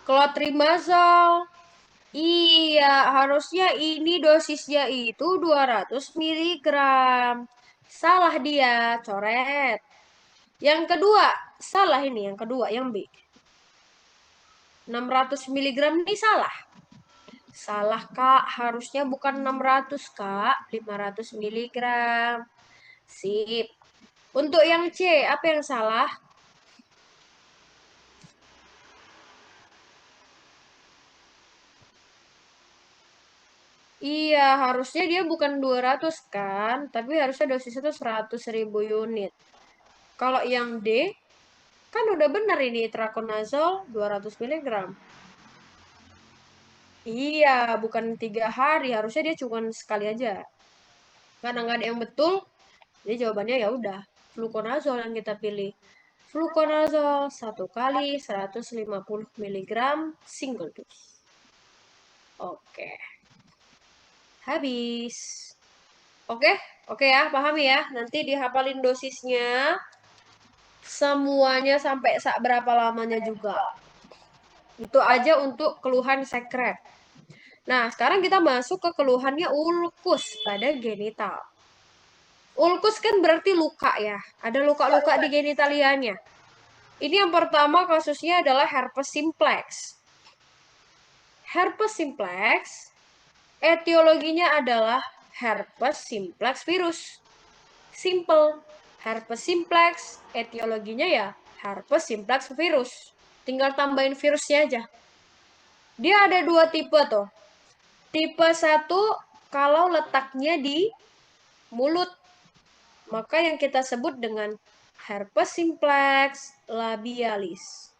Clotrimazole. Iya, harusnya ini dosisnya itu 200 mg. Salah dia, coret. Yang kedua, salah ini yang kedua, yang B. 600 mg ini salah. Salah, Kak. Harusnya bukan 600, Kak. 500 mg. Sip. Untuk yang C, apa yang salah? Iya, harusnya dia bukan 200 kan, tapi harusnya dosisnya itu 100.000 unit. Kalau yang D, kan udah benar ini itraconazole 200 mg. Iya, bukan 3 hari, harusnya dia cuma sekali aja. Karena nggak ada yang betul, jadi jawabannya ya udah, fluconazole yang kita pilih. Fluconazole 1 kali 150 mg single dose. Oke. Habis. Oke, oke ya, pahami ya. Nanti dihafalin dosisnya. Semuanya sampai berapa lamanya juga. Itu aja untuk keluhan sekret. Nah, sekarang kita masuk ke keluhannya ulkus pada genital. Ulkus kan berarti luka ya. Ada luka-luka di genitalianya. Ini yang pertama kasusnya adalah herpes simplex. Herpes simplex, etiologinya adalah herpes simplex virus. Simple. Herpes simplex, etiologinya ya herpes simplex virus. Tinggal tambahin virusnya aja. Dia ada 2 tipe tuh. Tipe 1 kalau letaknya di mulut. Maka yang kita sebut dengan herpes simplex labialis.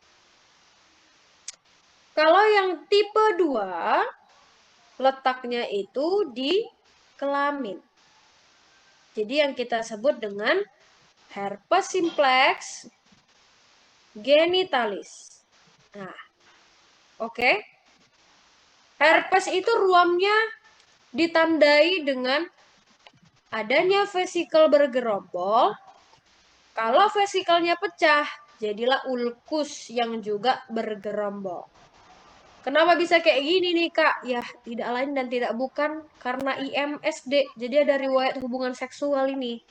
Kalau yang tipe 2 letaknya itu di kelamin. Jadi yang kita sebut dengan herpes simplex genitalis. Nah, oke. Herpes itu ruamnya ditandai dengan adanya vesikel bergerombol. Kalau vesikelnya pecah, jadilah ulkus yang juga bergerombol. Kenapa bisa kayak gini nih, Kak? Ya, tidak lain dan tidak bukan karena IMSD. Jadi ada riwayat hubungan seksual ini.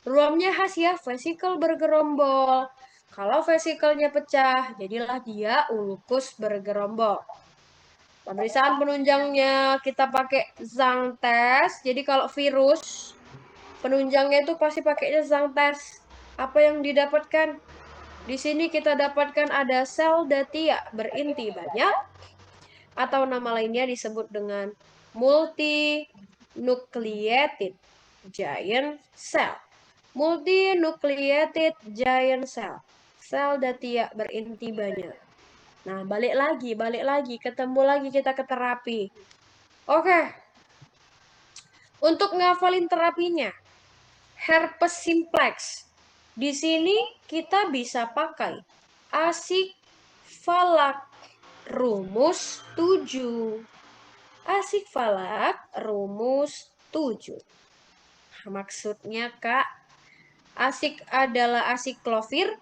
Ruamnya khas ya, vesikel bergerombol. Kalau vesikelnya pecah, jadilah dia ulkus bergerombol. Pemeriksaan penunjangnya kita pakai Zhang test. Jadi kalau virus, penunjangnya itu pasti pakainya Zhang test. Apa yang didapatkan? Di sini kita dapatkan ada sel datia berinti banyak, atau nama lainnya disebut dengan multinucleated giant cell. Multinucleated giant cell. Sel datia berinti banyak. Nah, balik lagi, ketemu lagi kita ke terapi. Oke. Untuk ngafalin terapinya, herpes simplex. Di sini kita bisa pakai asik falak rumus 7. Asik falak rumus 7. Maksudnya, Kak, asik adalah asiklofir.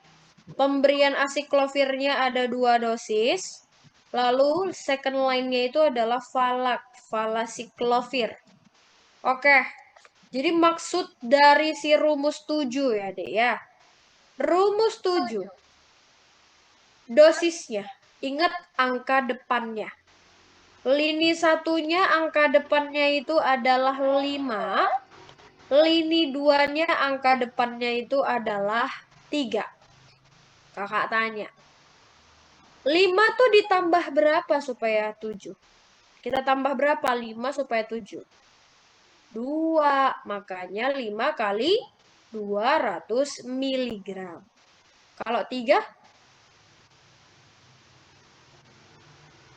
Pemberian asiklofirnya ada 2 dosis. Lalu second line-nya itu adalah falak, falasiklofir. Oke, jadi maksud dari si rumus 7 ya, Dek ya. Rumus 7. Dosisnya, ingat angka depannya. Lini satunya angka depannya itu adalah 5. Lini 2-nya angka depannya itu adalah 3. Kakak tanya. 5 tuh ditambah berapa supaya 7? Kita tambah berapa? 5 supaya 7. 2. Makanya 5 kali 200 mg. Kalau 3?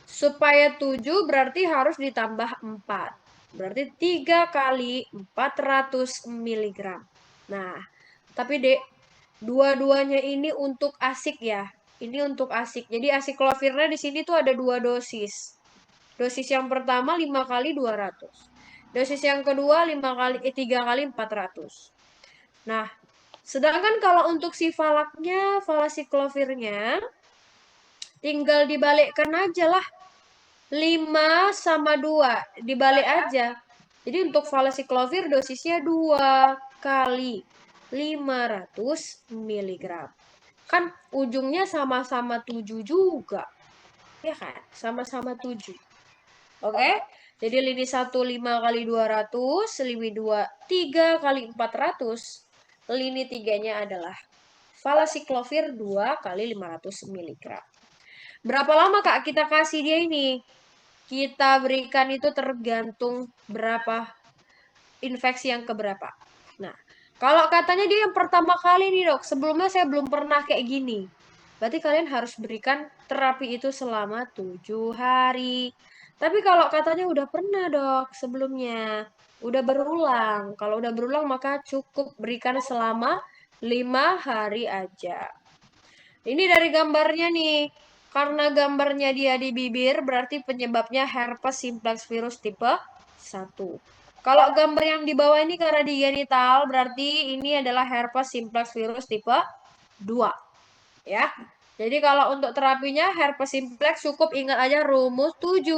Supaya 7 berarti harus ditambah 4. Berarti 3 kali 400 mg. Nah, tapi Dek, dua-duanya ini untuk asik ya. Ini untuk asik. Jadi asiklofirnya di sini tuh ada 2 dosis. Dosis yang pertama 5 kali 200. Dosis yang kedua 3 kali 400. Nah, sedangkan kalau untuk si falaknya, falasiklofirnya, tinggal dibalikkan aja lah. 5 sama 2, dibalik aja. Jadi untuk falasiklofir dosisnya 2 kali 500 mg. Kan ujungnya sama-sama 7 juga. Ya kan? Sama-sama 7. Oke? Jadi lini 1 5 kali 200, lini 2 3 kali 400. Lini 3-nya adalah falasiklofir 2 kali 500 mg. Berapa lama Kak kita kasih dia ini? Kita berikan itu tergantung berapa infeksi yang keberapa. Nah, kalau katanya dia yang pertama kali nih dok, sebelumnya saya belum pernah kayak gini. Berarti kalian harus berikan terapi itu selama 7 hari. Tapi kalau katanya udah pernah dok sebelumnya, udah berulang. Kalau udah berulang maka cukup berikan selama 5 hari aja. Ini dari gambarnya nih. Karena gambarnya dia di bibir, berarti penyebabnya herpes simplex virus tipe 1. Kalau gambar yang di bawah ini karena di genital, berarti ini adalah herpes simplex virus tipe 2. Ya. Jadi kalau untuk terapinya herpes simplex cukup ingat aja rumus 7.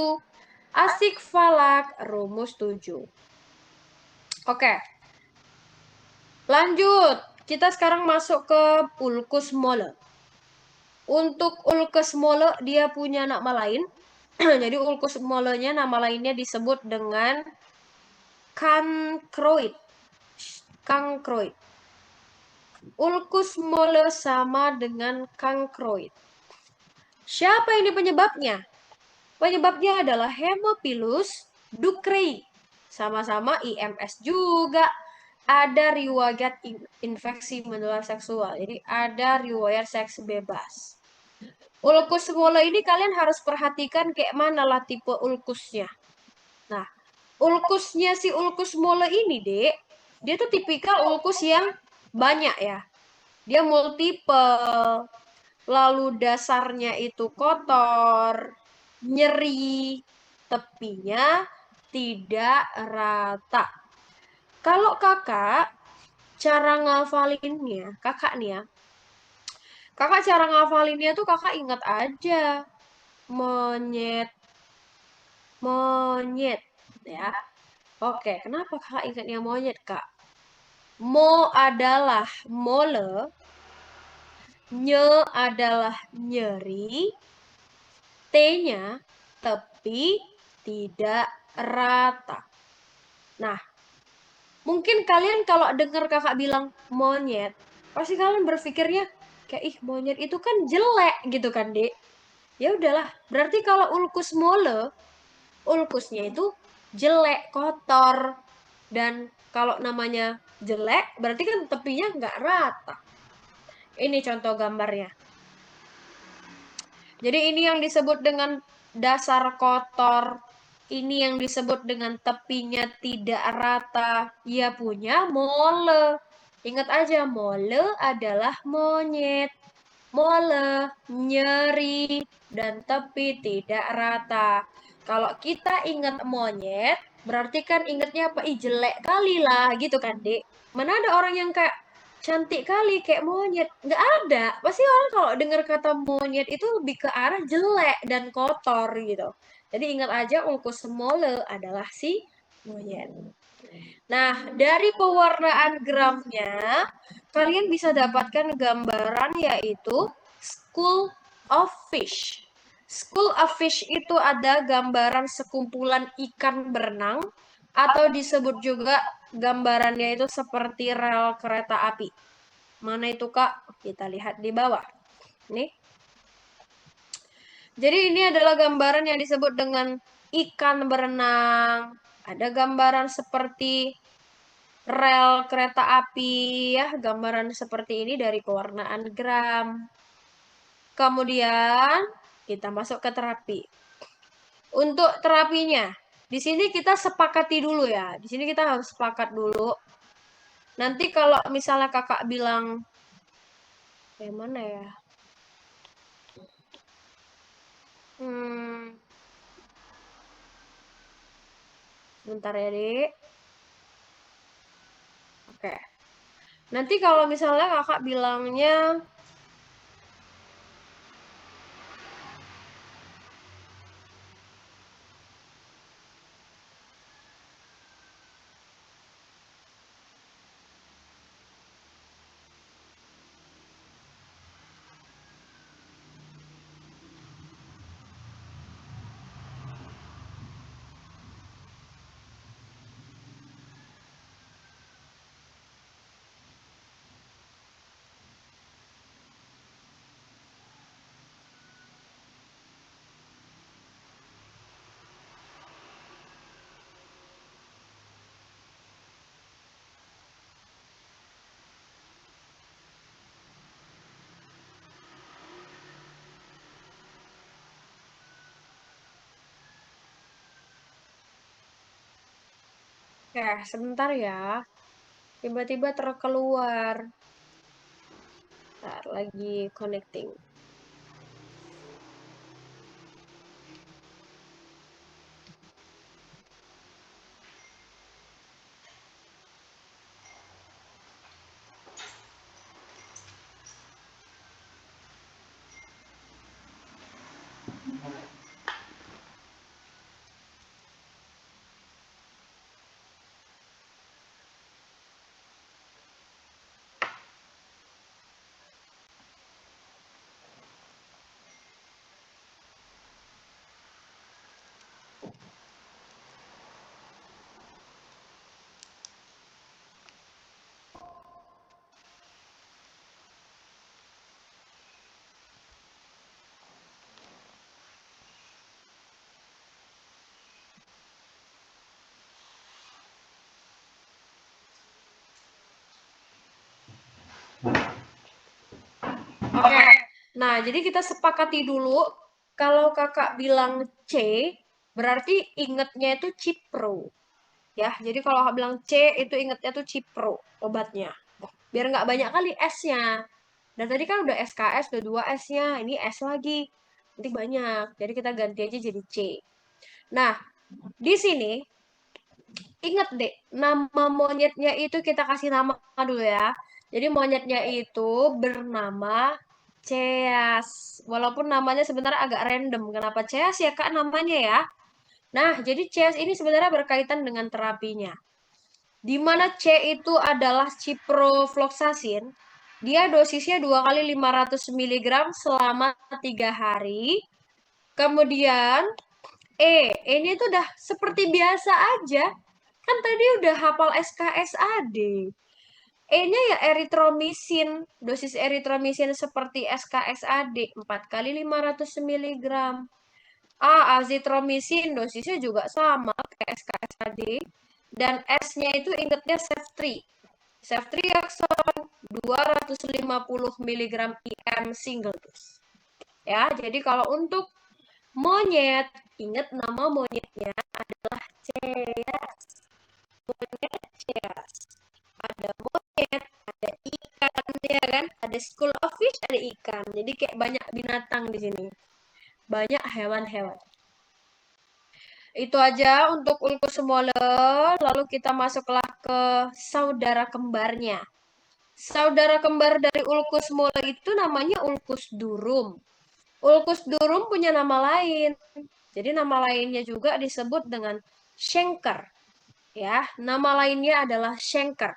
Asik falak rumus 7. Oke. Lanjut. Kita sekarang masuk ke ulcus mole. Untuk ulcus mole dia punya nama lain. Jadi ulcus molenya nama lainnya disebut dengan kankroid. Kankroid. Ulcus mole sama dengan kankroid. Siapa ini penyebabnya? Penyebabnya adalah Haemophilus ducreyi. Sama-sama IMS juga. Ada riwayat infeksi menular seksual. Jadi ada riwayat seks bebas. Ulkus mole ini kalian harus perhatikan kayak mana lah tipe ulkusnya. Nah, ulkusnya si ulkus mole ini, Dek, dia tuh tipikal ulkus yang banyak ya. Dia multiple, lalu dasarnya itu kotor, nyeri, tepinya tidak rata. Kalau kakak, cara ngafalinnya, kakak nih ya, kakak cara ngafalinnya tuh kakak ingat aja. Monyet. Monyet. Ya. Oke, kenapa kakak ingatnya monyet, Kak? Mo adalah mole. Nye adalah nyeri. T-nya tepi tidak rata. Nah, mungkin kalian kalau dengar kakak bilang monyet, pasti kalian berpikirnya kayak ih monyet itu kan jelek gitu kan, Dek. Ya udahlah, berarti kalau ulkus mole, ulkusnya itu jelek, kotor. Dan kalau namanya jelek, berarti kan tepinya nggak rata. Ini contoh gambarnya. Jadi ini yang disebut dengan dasar kotor. Ini yang disebut dengan tepinya tidak rata. Ya punya mole. Ingat aja, mole adalah monyet. Mole, nyeri, dan tepi tidak rata. Kalau kita ingat monyet, berarti kan ingatnya apa? Ih, jelek kali lah, gitu kan, Dek? Mana ada orang yang kayak cantik kali kayak monyet? Nggak ada. Pasti orang kalau dengar kata monyet itu lebih ke arah jelek dan kotor gitu. Jadi ingat aja, ungkus mole adalah si monyet. Nah, dari pewarnaan gramnya, kalian bisa dapatkan gambaran yaitu School of Fish. School of Fish itu ada gambaran sekumpulan ikan berenang atau disebut juga gambarannya itu seperti rel kereta api. Mana itu, Kak? Kita lihat di bawah. Nih. Jadi ini adalah gambaran yang disebut dengan ikan berenang. Ada gambaran seperti rel kereta api ya, gambaran seperti ini dari pewarnaan gram. Kemudian kita masuk ke terapi. Untuk terapinya, di sini kita sepakati dulu ya. Di sini kita harus sepakat dulu. Nanti kalau misalnya kakak bilang, yang mana ya? Bentar ya, Dek. Oke. Nanti kalau misalnya kakak bilangnya, oke, sebentar ya. Tiba-tiba terkeluar. Bentar, lagi connecting. Oke. Nah, jadi kita sepakati dulu kalau kakak bilang C, berarti ingetnya itu Cipro. Ya, jadi kalau kakak bilang C itu ingetnya tuh Cipro obatnya. Biar nggak banyak kali S-nya. Dan tadi kan udah SKS, udah 2 S-nya, ini S lagi. Nanti banyak. Jadi kita ganti aja jadi C. Nah, di sini inget deh, nama monyetnya itu kita kasih nama dulu ya. Jadi monyetnya itu bernama Ceas. Walaupun namanya sebenarnya agak random. Kenapa Ceas ya Kak namanya ya? Nah, jadi Ceas ini sebenarnya berkaitan dengan terapinya. Di mana C itu adalah ciprofloxacin. Dia dosisnya 2 kali 500 mg selama 3 hari. Kemudian ini tuh udah seperti biasa aja. Kan tadi udah hafal SKSAD. E-nya ya eritromisin. Dosis eritromisin seperti SKSAD 4 kali 500 mg. Azitromisin dosisnya juga sama kayak SKSAD. Dan S-nya itu ingetnya Ceftri. Ceftriaxone 250 mg IM single dose. Ya, jadi kalau untuk monyet, ingat nama monyetnya adalah Ceas. Monyet Ceas. Ada monyet, ada ikan, ya kan? Ada school of fish, ada ikan. Jadi kayak banyak binatang di sini. Banyak hewan-hewan. Itu aja untuk ulkus mole. Lalu kita masuklah ke saudara kembarnya. Saudara kembar dari ulkus mole itu namanya ulkus durum. Ulkus durum punya nama lain. Jadi nama lainnya juga disebut dengan chancre. Ya, nama lainnya adalah chancre.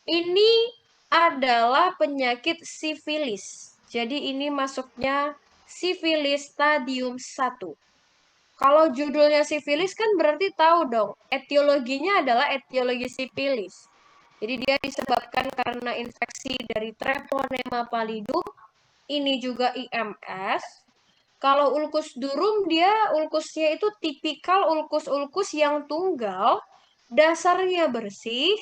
Ini adalah penyakit sifilis. Jadi ini masuknya sifilis stadium 1. Kalau judulnya sifilis kan berarti tahu dong, etiologinya adalah etiologi sifilis. Jadi dia disebabkan karena infeksi dari Treponema pallidum, ini juga IMS. Kalau ulkus durum dia ulkusnya itu tipikal ulkus-ulkus yang tunggal, dasarnya bersih,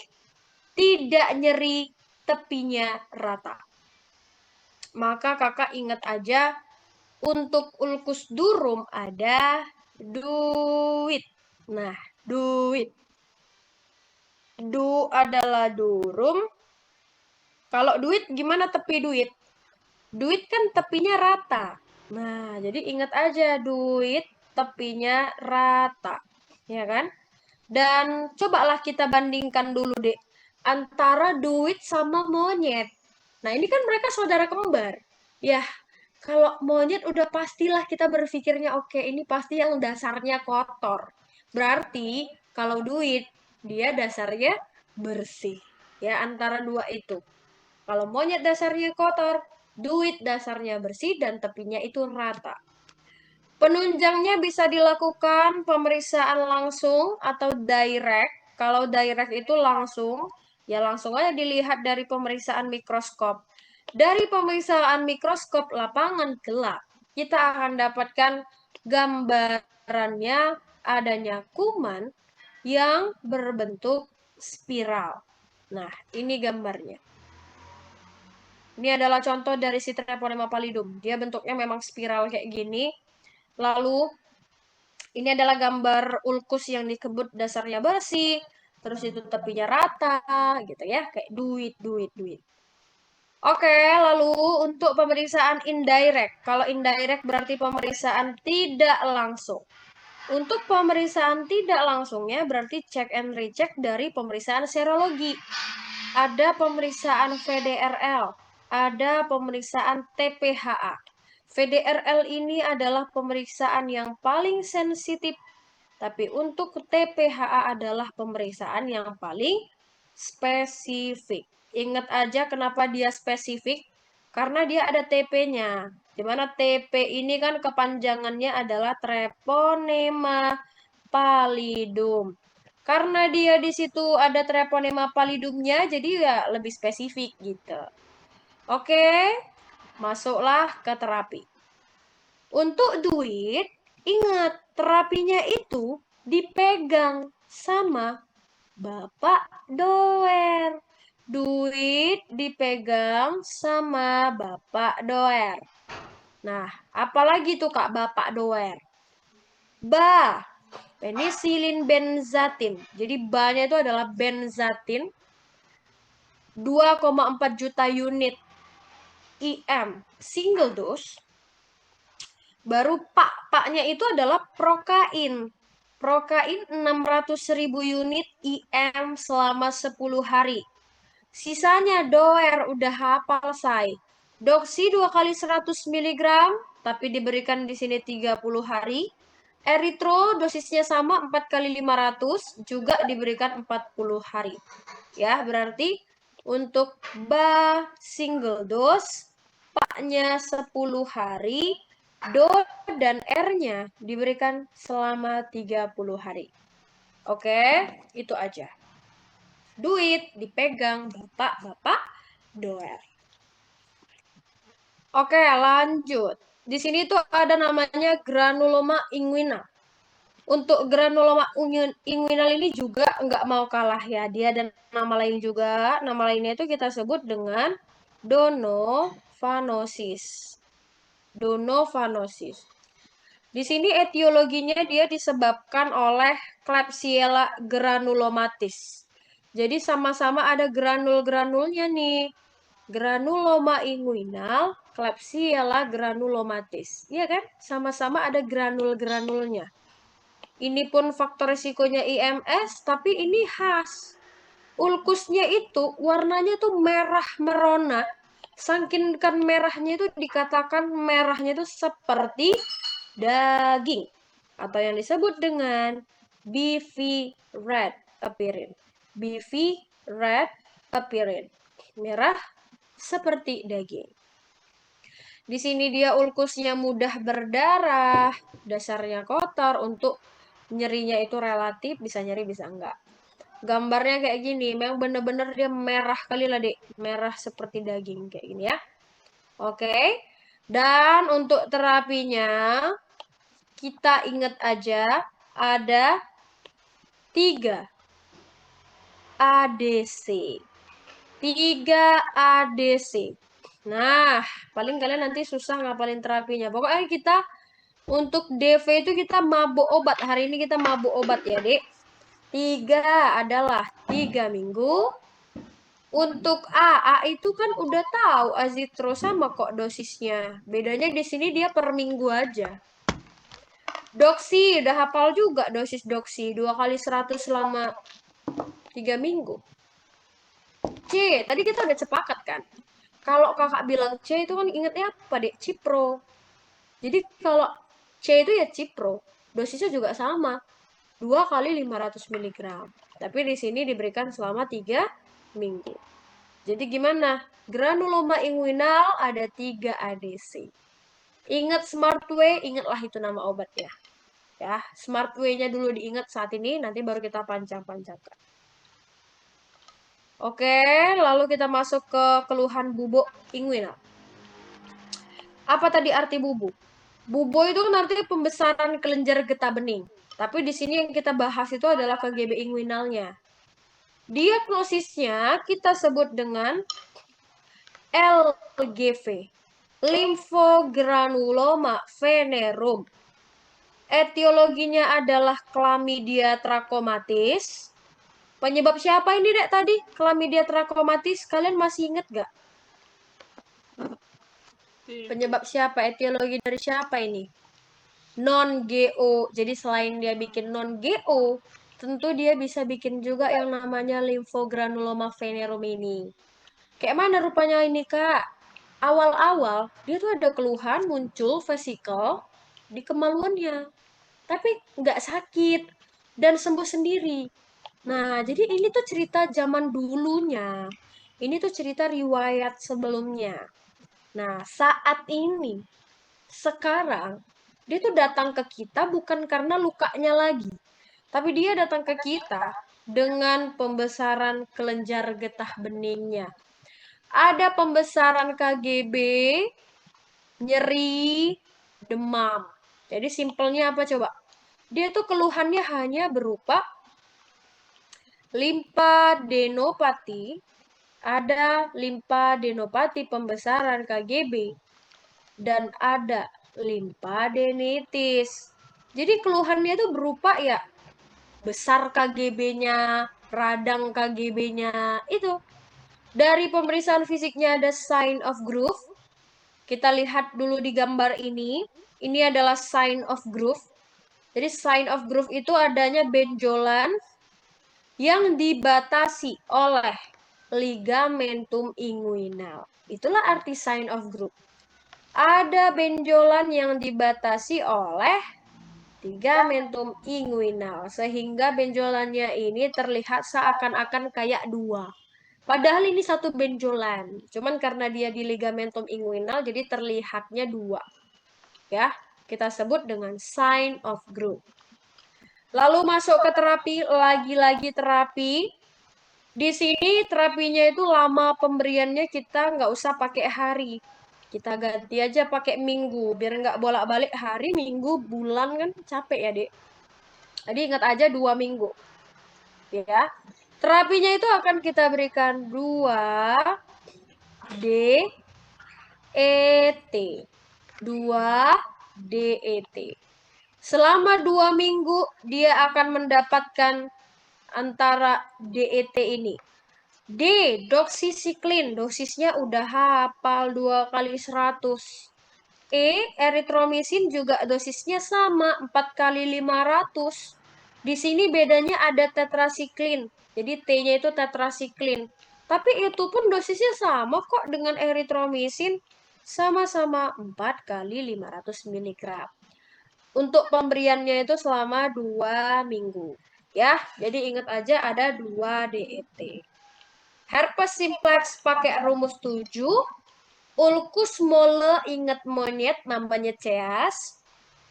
tidak nyeri, tepinya rata. Maka kakak ingat aja, untuk ulkus durum ada duit. Nah, duit. Du adalah durum. Kalau duit gimana tepi duit? Duit kan tepinya rata. Nah, jadi ingat aja duit tepinya rata. Ya kan? Dan cobalah kita bandingkan dulu deh antara duit sama monyet. Nah, ini kan mereka saudara kembar. Ya, kalau monyet udah pastilah kita berpikirnya oke, ini pasti yang dasarnya kotor. Berarti kalau duit dia dasarnya bersih. Ya, antara dua itu. Kalau monyet dasarnya kotor, duit dasarnya bersih dan tepinya itu rata. Penunjangnya bisa dilakukan pemeriksaan langsung atau direct. Kalau direct itu langsung, ya langsung aja dilihat dari pemeriksaan mikroskop. Dari pemeriksaan mikroskop lapangan gelap, kita akan dapatkan gambarannya adanya kuman yang berbentuk spiral. Nah, ini gambarnya. Ini adalah contoh dari si Treponema pallidum. Dia bentuknya memang spiral kayak gini. Lalu ini adalah gambar ulkus yang dikebut dasarnya bersih, terus itu tepinya rata, gitu ya, kayak duit, duit, duit. Oke, lalu untuk pemeriksaan indirect. Kalau indirect berarti pemeriksaan tidak langsung. Untuk pemeriksaan tidak langsungnya berarti check and recheck dari pemeriksaan serologi. Ada pemeriksaan VDRL, ada pemeriksaan TPHA. VDRL ini adalah pemeriksaan yang paling sensitif, tapi untuk TPHA adalah pemeriksaan yang paling spesifik. Ingat aja kenapa dia spesifik, karena dia ada TP-nya. Dimana TP ini kan kepanjangannya adalah Treponema pallidum. Karena dia di situ ada Treponema pallidumnya, jadi ya lebih spesifik gitu. Oke, masuklah ke terapi. Untuk duit, ingat terapinya itu dipegang sama Bapak Doer. Duit dipegang sama Bapak Doer. Nah, apalagi tuh Kak Bapak Doer? Penisilin benzatin. Jadi bannya itu adalah benzatin. 2,4 juta unit IM single dose. Baru paknya itu adalah prokain. Prokain 600.000 unit IM selama 10 hari. Sisanya doer udah hafal say. Doksi 2 kali 100 mg, tapi diberikan di sini 30 hari. Eritro dosisnya sama 4 kali 500, juga diberikan 40 hari. Ya, berarti untuk single dose, paknya 10 hari, do dan R-nya diberikan selama 30 hari. Oke, itu aja. Duit dipegang Bapak-bapak doer. Oke, lanjut. Di sini tuh ada namanya granuloma inguinal. Untuk granuloma inguinal ini juga nggak mau kalah ya. Dia ada nama lain juga. Nama lainnya itu kita sebut dengan donovanosis. Donovanosis. Di sini etiologinya dia disebabkan oleh Klebsiella granulomatis. Jadi sama-sama ada granul-granulnya nih. Granuloma inguinal, Klebsiella granulomatis. Iya kan? Sama-sama ada granul-granulnya. Ini pun faktor risikonya IMS, tapi ini khas. Ulkusnya itu warnanya tuh merah merona. Saking kan merahnya itu dikatakan merahnya itu seperti daging. Atau yang disebut dengan beefy red appearance. Beefy red appearance. Merah seperti daging. Di sini dia ulkusnya mudah berdarah, dasarnya kotor, untuk nyerinya itu relatif, bisa nyeri bisa enggak. Gambarnya kayak gini, memang bener-bener dia merah kali lah dek, merah seperti daging kayak gini ya. Oke, dan untuk terapinya kita ingat aja ada 3 ADC. 3 ADC. Nah, paling kalian nanti susah ngapalin terapinya. Pokoknya kita untuk DV itu kita mabuk obat. Hari ini kita mabuk obat ya, Dek. 3 adalah 3 minggu. Untuk A itu kan udah tahu azitro sama kok dosisnya. Bedanya di sini dia per minggu aja. Doksi, udah hafal juga dosis doksi. 2 kali 100 selama 3 minggu. C, tadi kita udah sepakat kan? Kalau kakak bilang C itu kan ingetnya apa, Dek? Cipro. Jadi kalau C itu ya Cipro. Dosisnya juga sama. 2 kali 500 mg. Tapi di sini diberikan selama 3 minggu. Jadi gimana? Granuloma inguinal ada 3 ADC. Ingat SmartWay, ingatlah itu nama obatnya. Ya, SmartWay-nya dulu diingat saat ini, nanti baru kita pancang-pancangkan. Oke, lalu kita masuk ke keluhan bubuk inguinal. Apa tadi arti bubu? Bubo itu kan artinya pembesaran kelenjar getah bening. Tapi di sini yang kita bahas itu adalah KGB inguinalnya. Diagnosisnya kita sebut dengan LGV, limfogranuloma venerum. Etiologinya adalah Chlamydia trachomatis. Penyebab siapa ini, Dek, tadi? Chlamydia trachomatis, kalian masih inget gak? Penyebab siapa? Etiologi dari siapa ini? Non-GO. Jadi selain dia bikin non-GO, tentu dia bisa bikin juga yang namanya limfogranuloma venerum ini. Kayak mana rupanya ini, Kak? Awal-awal, dia tuh ada keluhan muncul vesikel di kemaluannya. Tapi nggak sakit dan sembuh sendiri. Nah, jadi ini tuh cerita zaman dulunya. Ini tuh cerita riwayat sebelumnya. Nah, saat ini, sekarang, dia tuh datang ke kita bukan karena lukanya lagi. Tapi dia datang ke kita dengan pembesaran kelenjar getah beningnya. Ada pembesaran KGB, nyeri, demam. Jadi simpelnya apa coba? Dia tuh keluhannya hanya berupa limfadenopati, ada limfadenopati pembesaran KGB, dan ada limfadenitis. Jadi keluhannya itu berupa ya besar KGB-nya, radang KGB-nya, itu. Dari pemeriksaan fisiknya ada sign of groove. Kita lihat dulu di gambar ini. Ini adalah sign of groove. Jadi sign of groove itu adanya benjolan yang dibatasi oleh ligamentum inguinal. Itulah arti sign of groove. Ada benjolan yang dibatasi oleh ligamentum inguinal, sehingga benjolannya ini terlihat seakan-akan kayak 2. Padahal ini satu benjolan. Cuman karena dia di ligamentum inguinal, jadi terlihatnya 2. Ya, kita sebut dengan sign of groove. Lalu masuk ke terapi, lagi-lagi terapi. Di sini terapinya itu lama pemberiannya kita nggak usah pakai hari. Kita ganti aja pakai minggu, biar nggak bolak-balik hari, minggu, bulan kan capek ya, Dek. Jadi ingat aja 2 minggu. Ya. Terapinya itu akan kita berikan 2 DET. 2 DET. Selama 2 minggu dia akan mendapatkan antara DET ini. D, doxycycline, dosisnya udah hafal 2 kali 100. E, eritromisin juga dosisnya sama 4 kali 500. Di sini bedanya ada tetrasiklin. Jadi T-nya itu tetrasiklin. Tapi itu pun dosisnya sama kok dengan eritromisin. Sama-sama 4 kali 500 mg. Untuk pemberiannya itu selama 2 minggu. Ya, jadi ingat aja ada 2 DET. Herpes simplex pakai rumus 7. Ulcus mole ingat monyet namanya Ceas.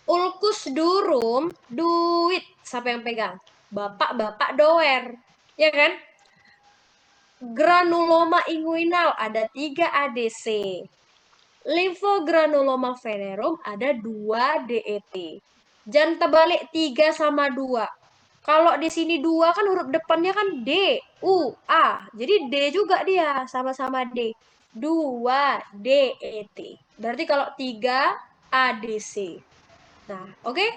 Ulcus durum duit. Siapa yang pegang? Bapak-bapak doer. Ya kan? Granuloma inguinal ada 3 ADC. Lymphogranuloma venerum ada 2 DET. Jangan terbalik 3 sama 2. Kalau di sini 2 kan huruf depannya kan D, U, A. Jadi D juga dia, sama-sama D. 2 DET. Berarti kalau 3 ADC. Nah, oke?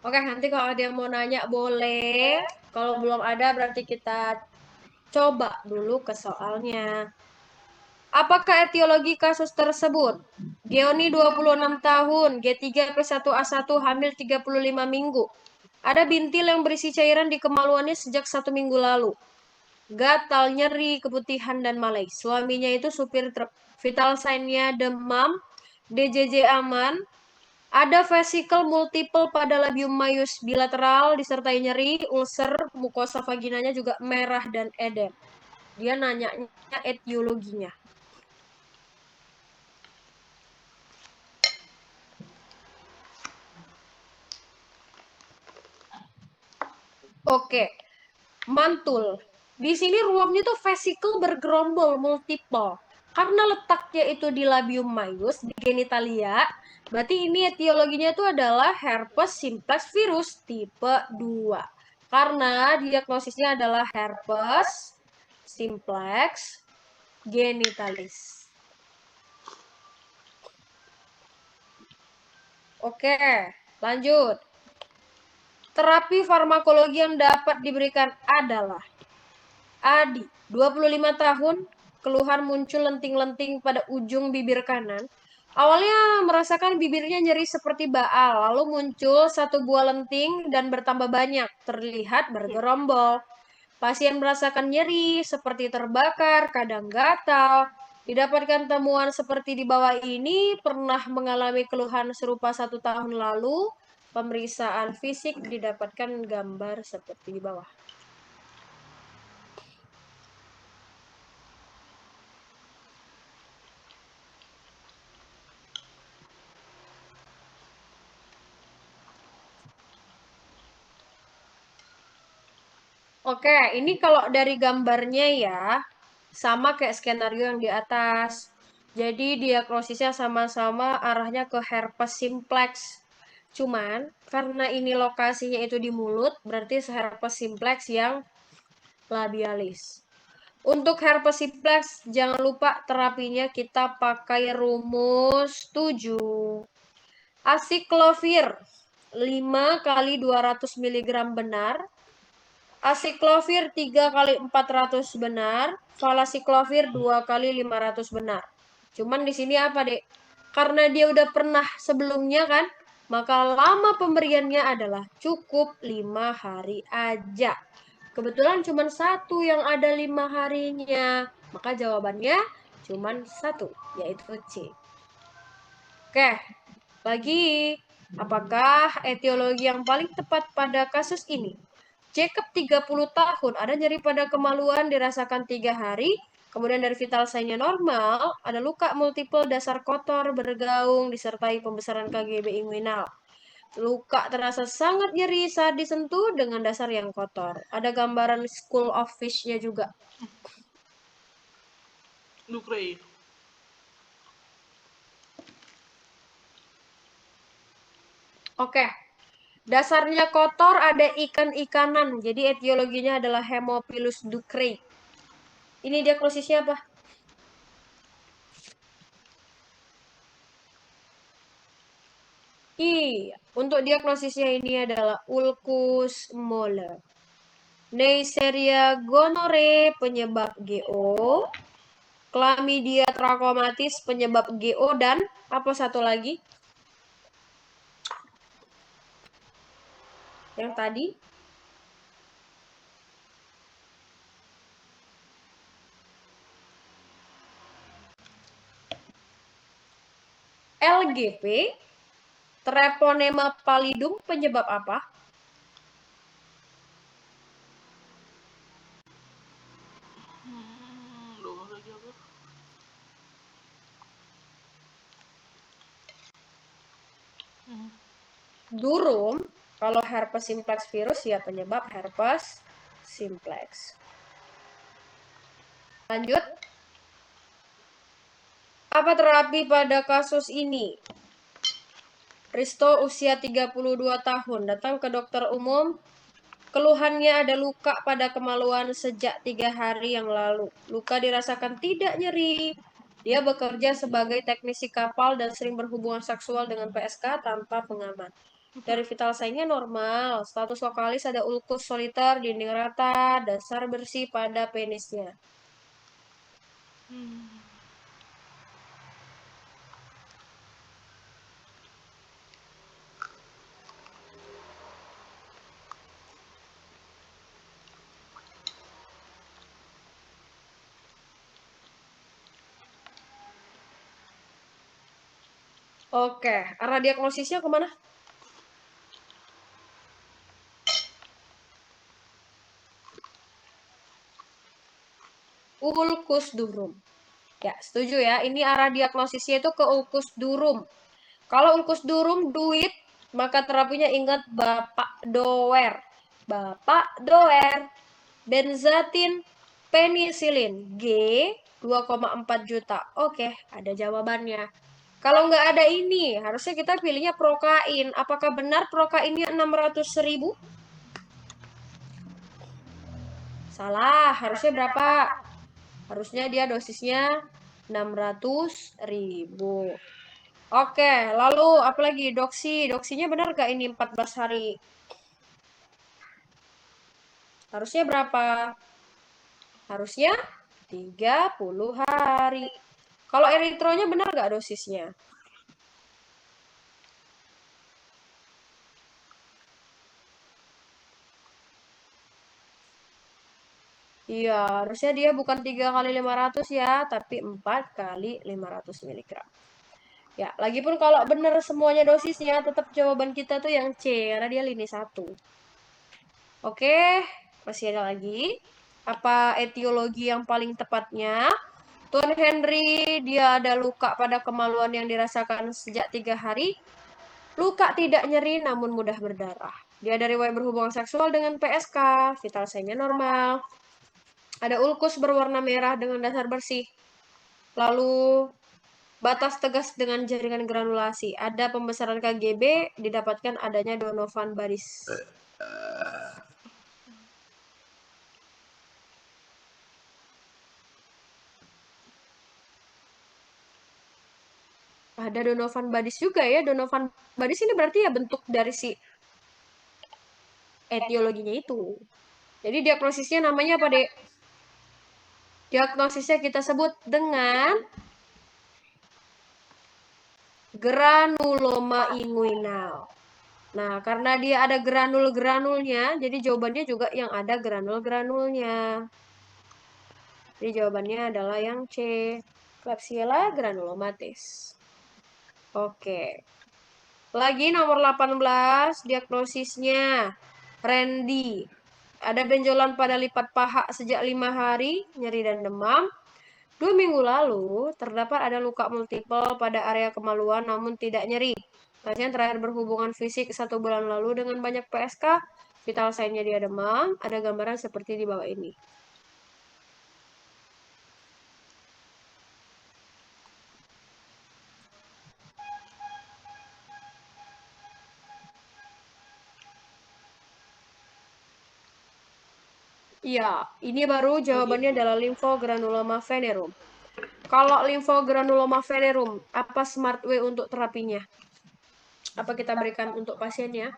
Oke, nanti kalau ada yang mau nanya boleh. Kalau belum ada berarti kita coba dulu ke soalnya. Apakah etiologi kasus tersebut? Geoni 26 tahun, G3+1A1 hamil 35 minggu. Ada bintil yang berisi cairan di kemaluannya sejak 1 minggu lalu. Gatal, nyeri, keputihan, dan malaise. Suaminya itu supir truk. Vital sign-nya demam, DJJ aman. Ada vesikel multiple pada labium maius bilateral disertai nyeri, ulcer, mukosa vaginanya juga merah dan edem. Dia nanyanya etiologinya. Oke, mantul. Di sini ruangnya tuh vesikel bergerombol multiple. Karena letaknya itu di labium maius, di genitalia, berarti ini etiologinya itu adalah herpes simplex virus tipe 2. Karena diagnosisnya adalah herpes simplex genitalis. Oke, lanjut. Terapi farmakologi yang dapat diberikan adalah Adi, 25 tahun, keluhan muncul lenting-lenting pada ujung bibir kanan. Awalnya merasakan bibirnya nyeri seperti baal, lalu muncul 1 buah lenting dan bertambah banyak, terlihat bergerombol. Pasien merasakan nyeri seperti terbakar, kadang gatal. Didapatkan temuan seperti di bawah ini, pernah mengalami keluhan serupa 1 tahun lalu. Pemeriksaan fisik didapatkan gambar seperti di bawah. Oke, ini kalau dari gambarnya ya, sama kayak skenario yang di atas. Jadi diagnosisnya sama-sama arahnya ke herpes simplex. Cuman, karena ini lokasinya itu di mulut, berarti herpes simplex yang labialis. Untuk herpes simplex, jangan lupa terapinya kita pakai rumus 7. Asiklovir 5 kali 200 mg benar. Asiklovir 3 kali 400 benar, valasiklovir 2 kali 500 benar. Cuman di sini apa, Dek? Karena dia udah pernah sebelumnya kan, maka lama pemberiannya adalah cukup 5 hari aja. Kebetulan cuman 1 yang ada 5 harinya, maka jawabannya cuman 1, yaitu C. Oke, lagi. Apakah etiologi yang paling tepat pada kasus ini? Jacob 30 tahun, ada nyeri pada kemaluan dirasakan 3 hari, kemudian dari vital sign-nya normal, ada luka multiple dasar kotor bergaung disertai pembesaran KGB inguinal. Luka terasa sangat nyeri saat disentuh dengan dasar yang kotor. Ada gambaran school of fish-nya juga. Lucrei. Oke. Dasarnya kotor, ada ikan-ikanan. Jadi etiologinya adalah Haemophilus ducreyi. Ini diagnosisnya apa? Iya, untuk diagnosisnya ini adalah ulcus mole. Neisseria gonorrhoeae penyebab GO, Chlamydia trachomatis penyebab GO, dan apa satu lagi? Yang tadi? LGP, Treponema pallidum penyebab apa? Durum, kalau herpes simplex virus ya penyebab herpes simplex. Lanjut. Apa terapi pada kasus ini? Risto usia 32 tahun, datang ke dokter umum. Keluhannya ada luka pada kemaluan sejak 3 hari yang lalu. Luka dirasakan tidak nyeri. Dia bekerja sebagai teknisi kapal dan sering berhubungan seksual dengan PSK tanpa pengaman. Dari vital sign-nya normal. Status vokalis ada ulkus soliter, dinding rata, dasar bersih pada penisnya. Oke, arah diagnosisnya kemana? Ulkus durum. Ya, setuju ya. Ini arah diagnosisnya itu ke ulkus durum. Kalau ulkus durum duit, maka terapinya ingat Bapak Doer. Bapak Doer. Benzatin penisilin. G 2,4 juta. Oke, ada jawabannya. Kalau nggak ada ini, harusnya kita pilihnya prokain. Apakah benar prokainnya 600.000? Salah, harusnya berapa? Harusnya dia dosisnya 600.000. Oke, lalu apa lagi? Doksi. Doksinya benar gak ini 14 hari? Harusnya berapa? Harusnya 30 hari. Kalau eritronya benar gak dosisnya? Iya, harusnya dia bukan 3 kali 500 ya, tapi 4 kali 500 mg. Ya, lagipun kalau benar semuanya dosisnya, tetap jawaban kita tuh yang C, karena dia lini 1. Oke, masih ada lagi. Apa etiologi yang paling tepatnya? Tuan Henry, dia ada luka pada kemaluan yang dirasakan sejak 3 hari. Luka tidak nyeri namun mudah berdarah. Dia dari riwayat berhubungan seksual dengan PSK, vital sign-nya normal. Ada ulkus berwarna merah dengan dasar bersih. Lalu batas tegas dengan jaringan granulasi. Ada pembesaran KGB, didapatkan adanya Donovan Baris. Ada Donovan Badis juga ya. Donovan Badis ini berarti ya bentuk dari si etiologinya itu. Jadi diagnosisnya namanya apa, Dek? Diagnosisnya kita sebut dengan granuloma inguinal. Nah, karena dia ada granul-granulnya, jadi jawabannya juga yang ada granul-granulnya. Jadi jawabannya adalah yang C. Klebsiella granulomatis. Oke. Lagi nomor 18, diagnosisnya Randy. Ada benjolan pada lipat paha sejak 5 hari, nyeri dan demam. 2 minggu lalu, terdapat ada luka multiple pada area kemaluan namun tidak nyeri. Pasien terakhir berhubungan fisik 1 bulan lalu dengan banyak PSK. Vital sign-nya dia demam. Ada gambaran seperti di bawah ini. Iya, ini baru jawabannya adalah limfogranuloma venerum. Kalau limfogranuloma venerum, apa smart way untuk terapinya? Apa kita berikan untuk pasiennya?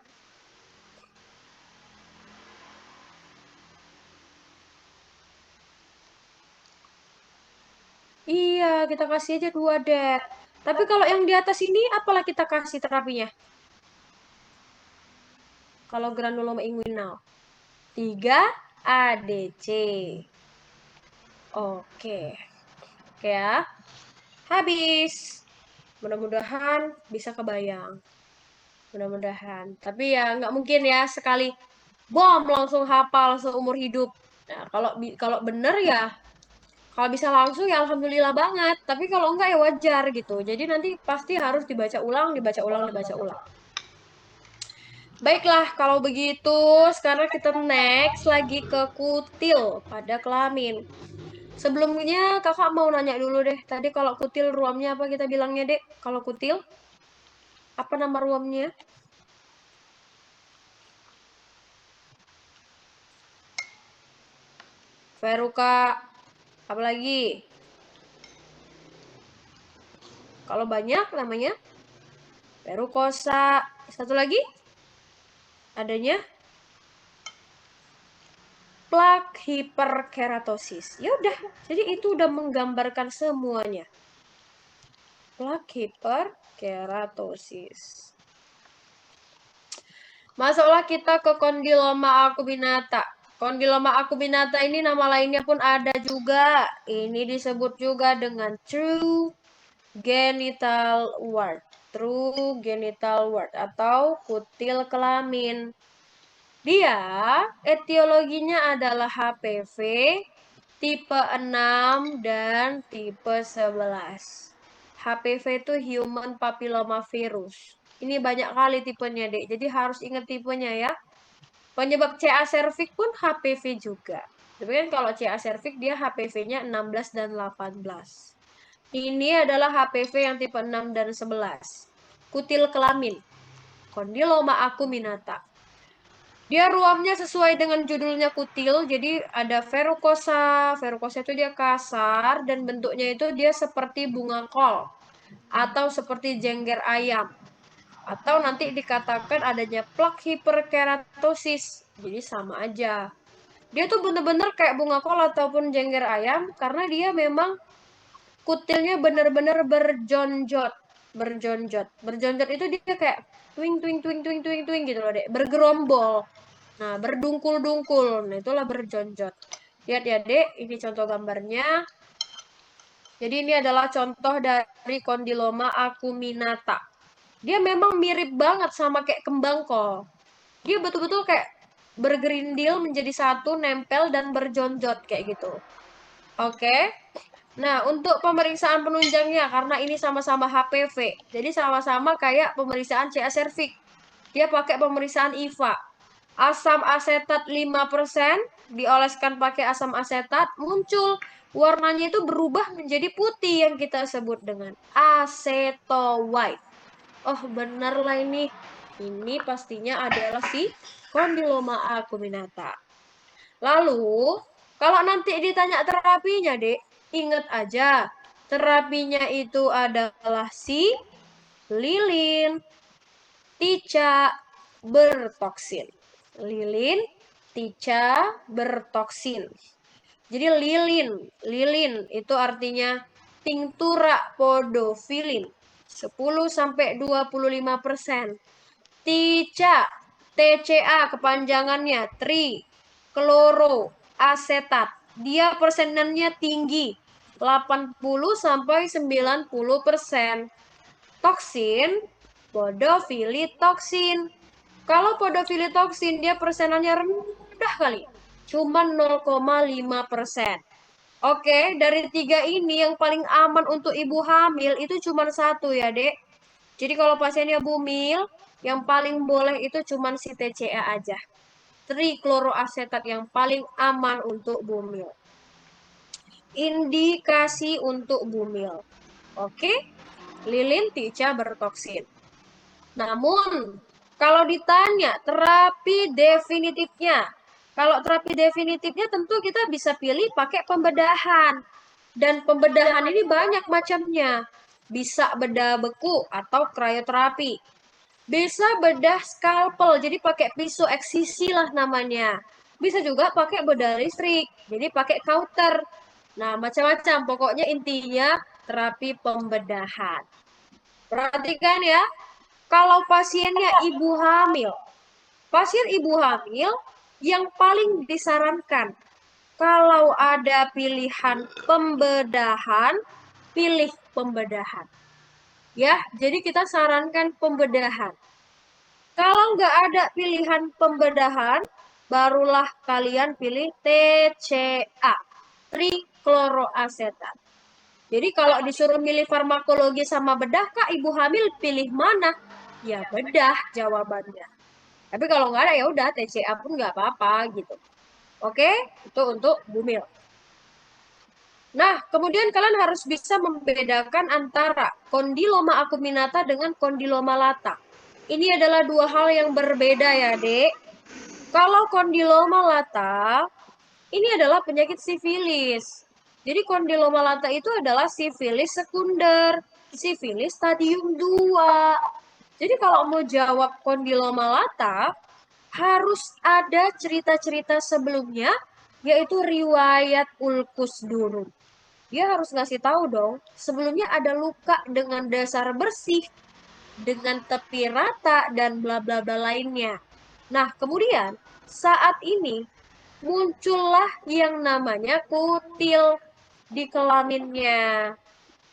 udah kita kasih aja 2 det. Tapi kalau yang di atas ini apalah kita kasih terapinya? Kalau granuloma inguinal 3 ADC. Oke. Oke ya. Habis. Mudah-mudahan bisa kebayang. Mudah-mudahan. Tapi ya nggak mungkin ya sekali bom langsung hafal seumur hidup. Nah, kalau bener ya, kalau bisa langsung ya alhamdulillah banget. Tapi kalau enggak ya wajar gitu. Jadi nanti pasti harus dibaca ulang, dibaca ulang, dibaca ulang. Baiklah, kalau begitu sekarang kita next lagi ke kutil pada kelamin. Sebelumnya kakak mau nanya dulu deh. Tadi kalau kutil ruamnya apa kita bilangnya, Dek? Kalau kutil, apa nama ruamnya? Veruka. Apa lagi? Kalau banyak namanya verukosa. Satu lagi? Adanya plak hiperkeratosis. Ya udah, jadi itu udah menggambarkan semuanya. Plak hiperkeratosis. Masuklah kita ke kondiloma acuminata. Kondiloma acuminata ini nama lainnya pun ada juga. Ini disebut juga dengan true genital wart. True genital wart atau kutil kelamin. Dia etiologinya adalah HPV tipe 6 dan tipe 11. HPV itu Human Papilloma Virus. Ini banyak kali tipenya, Dek. Jadi harus ingat tipenya ya. Penyebab CA cervix pun HPV juga. Tapi kan kalau CA cervix dia HPV-nya 16 dan 18. Ini adalah HPV yang tipe 6 dan 11. Kutil kelamin. Kondiloma acuminata. Dia ruamnya sesuai dengan judulnya kutil, jadi ada verukosa. Verukosa itu dia kasar dan bentuknya itu dia seperti bunga kol atau seperti jengger ayam. Atau nanti dikatakan adanya plak hiperkeratosis. Jadi sama aja. Dia tuh bener-bener kayak bunga kol ataupun jengger ayam karena dia memang kutilnya bener-bener berjonjot. Berjonjot. Berjonjot itu dia kayak twing twing twing twing twing twing gitu loh, Dek. Bergerombol. Nah, berdungkul-dungkul. Nah, itulah berjonjot. Lihat ya, Dek. Ini contoh gambarnya. Jadi ini adalah contoh dari kondiloma acuminata. Dia memang mirip banget sama kayak kembang kol. Dia betul-betul kayak bergerindil menjadi satu, nempel dan berjonjot kayak gitu. Oke. Nah, untuk pemeriksaan penunjangnya, karena ini sama-sama HPV, jadi sama-sama kayak pemeriksaan CA cervix. Dia pakai pemeriksaan IVA. Asam asetat 5%, dioleskan pakai asam asetat, muncul warnanya itu berubah menjadi putih yang kita sebut dengan aceto white. Oh, bener lah ini. Ini pastinya adalah si kondiloma acuminata. Lalu, kalau nanti ditanya terapinya, Dek, ingat aja, terapinya itu adalah si lilin, tica, bertoksin. Lilin, tica, bertoksin. Jadi lilin itu artinya tinctura podofilin 10-25%. Tica, TCA kepanjangannya tri kloroasetat. Dia persenannya tinggi, 80-90%. Toksin, podofilitoksin. Kalau podofilitoksin dia persenannya rendah kali, cuma 0,5%. Oke, dari 3 ini yang paling aman untuk ibu hamil itu cuma satu ya, Dek. Jadi kalau pasiennya bumil, yang paling boleh itu cuma si TCA aja. Trikloroasetat yang paling aman untuk bumil. Indikasi untuk bumil. Oke, lilin, tica, bertoksin. Namun, kalau ditanya terapi definitifnya, kalau terapi definitifnya tentu kita bisa pilih pakai pembedahan. Dan pembedahan ini banyak macamnya. Bisa bedah beku atau krioterapi. Bisa bedah scalpel, jadi pakai pisau eksisi lah namanya. Bisa juga pakai bedah listrik, jadi pakai kauter. Nah, macam-macam. Pokoknya intinya terapi pembedahan. Perhatikan ya, kalau pasiennya ibu hamil, pasien ibu hamil yang paling disarankan kalau ada pilihan pembedahan, pilih pembedahan. Ya, jadi kita sarankan pembedahan. Kalau nggak ada pilihan pembedahan, barulah kalian pilih TCA, trikloroasetat. Jadi kalau disuruh milih farmakologi sama bedah, Kak, ibu hamil pilih mana? Ya bedah jawabannya. Tapi kalau nggak ada ya udah TCA pun nggak apa-apa gitu. Oke, itu untuk bumil. Nah, kemudian kalian harus bisa membedakan antara kondiloma acuminata dengan kondiloma lata. Ini adalah dua hal yang berbeda ya, Dek. Kalau kondiloma lata, ini adalah penyakit sifilis. Jadi kondiloma lata itu adalah sifilis sekunder, sifilis stadium 2. Jadi kalau mau jawab kondiloma lata, harus ada cerita-cerita sebelumnya, yaitu riwayat ulkus durum. Dia harus ngasih tahu dong, sebelumnya ada luka dengan dasar bersih, dengan tepi rata, dan bla bla bla lainnya. Nah, kemudian saat ini muncullah yang namanya kutil di kelaminnya.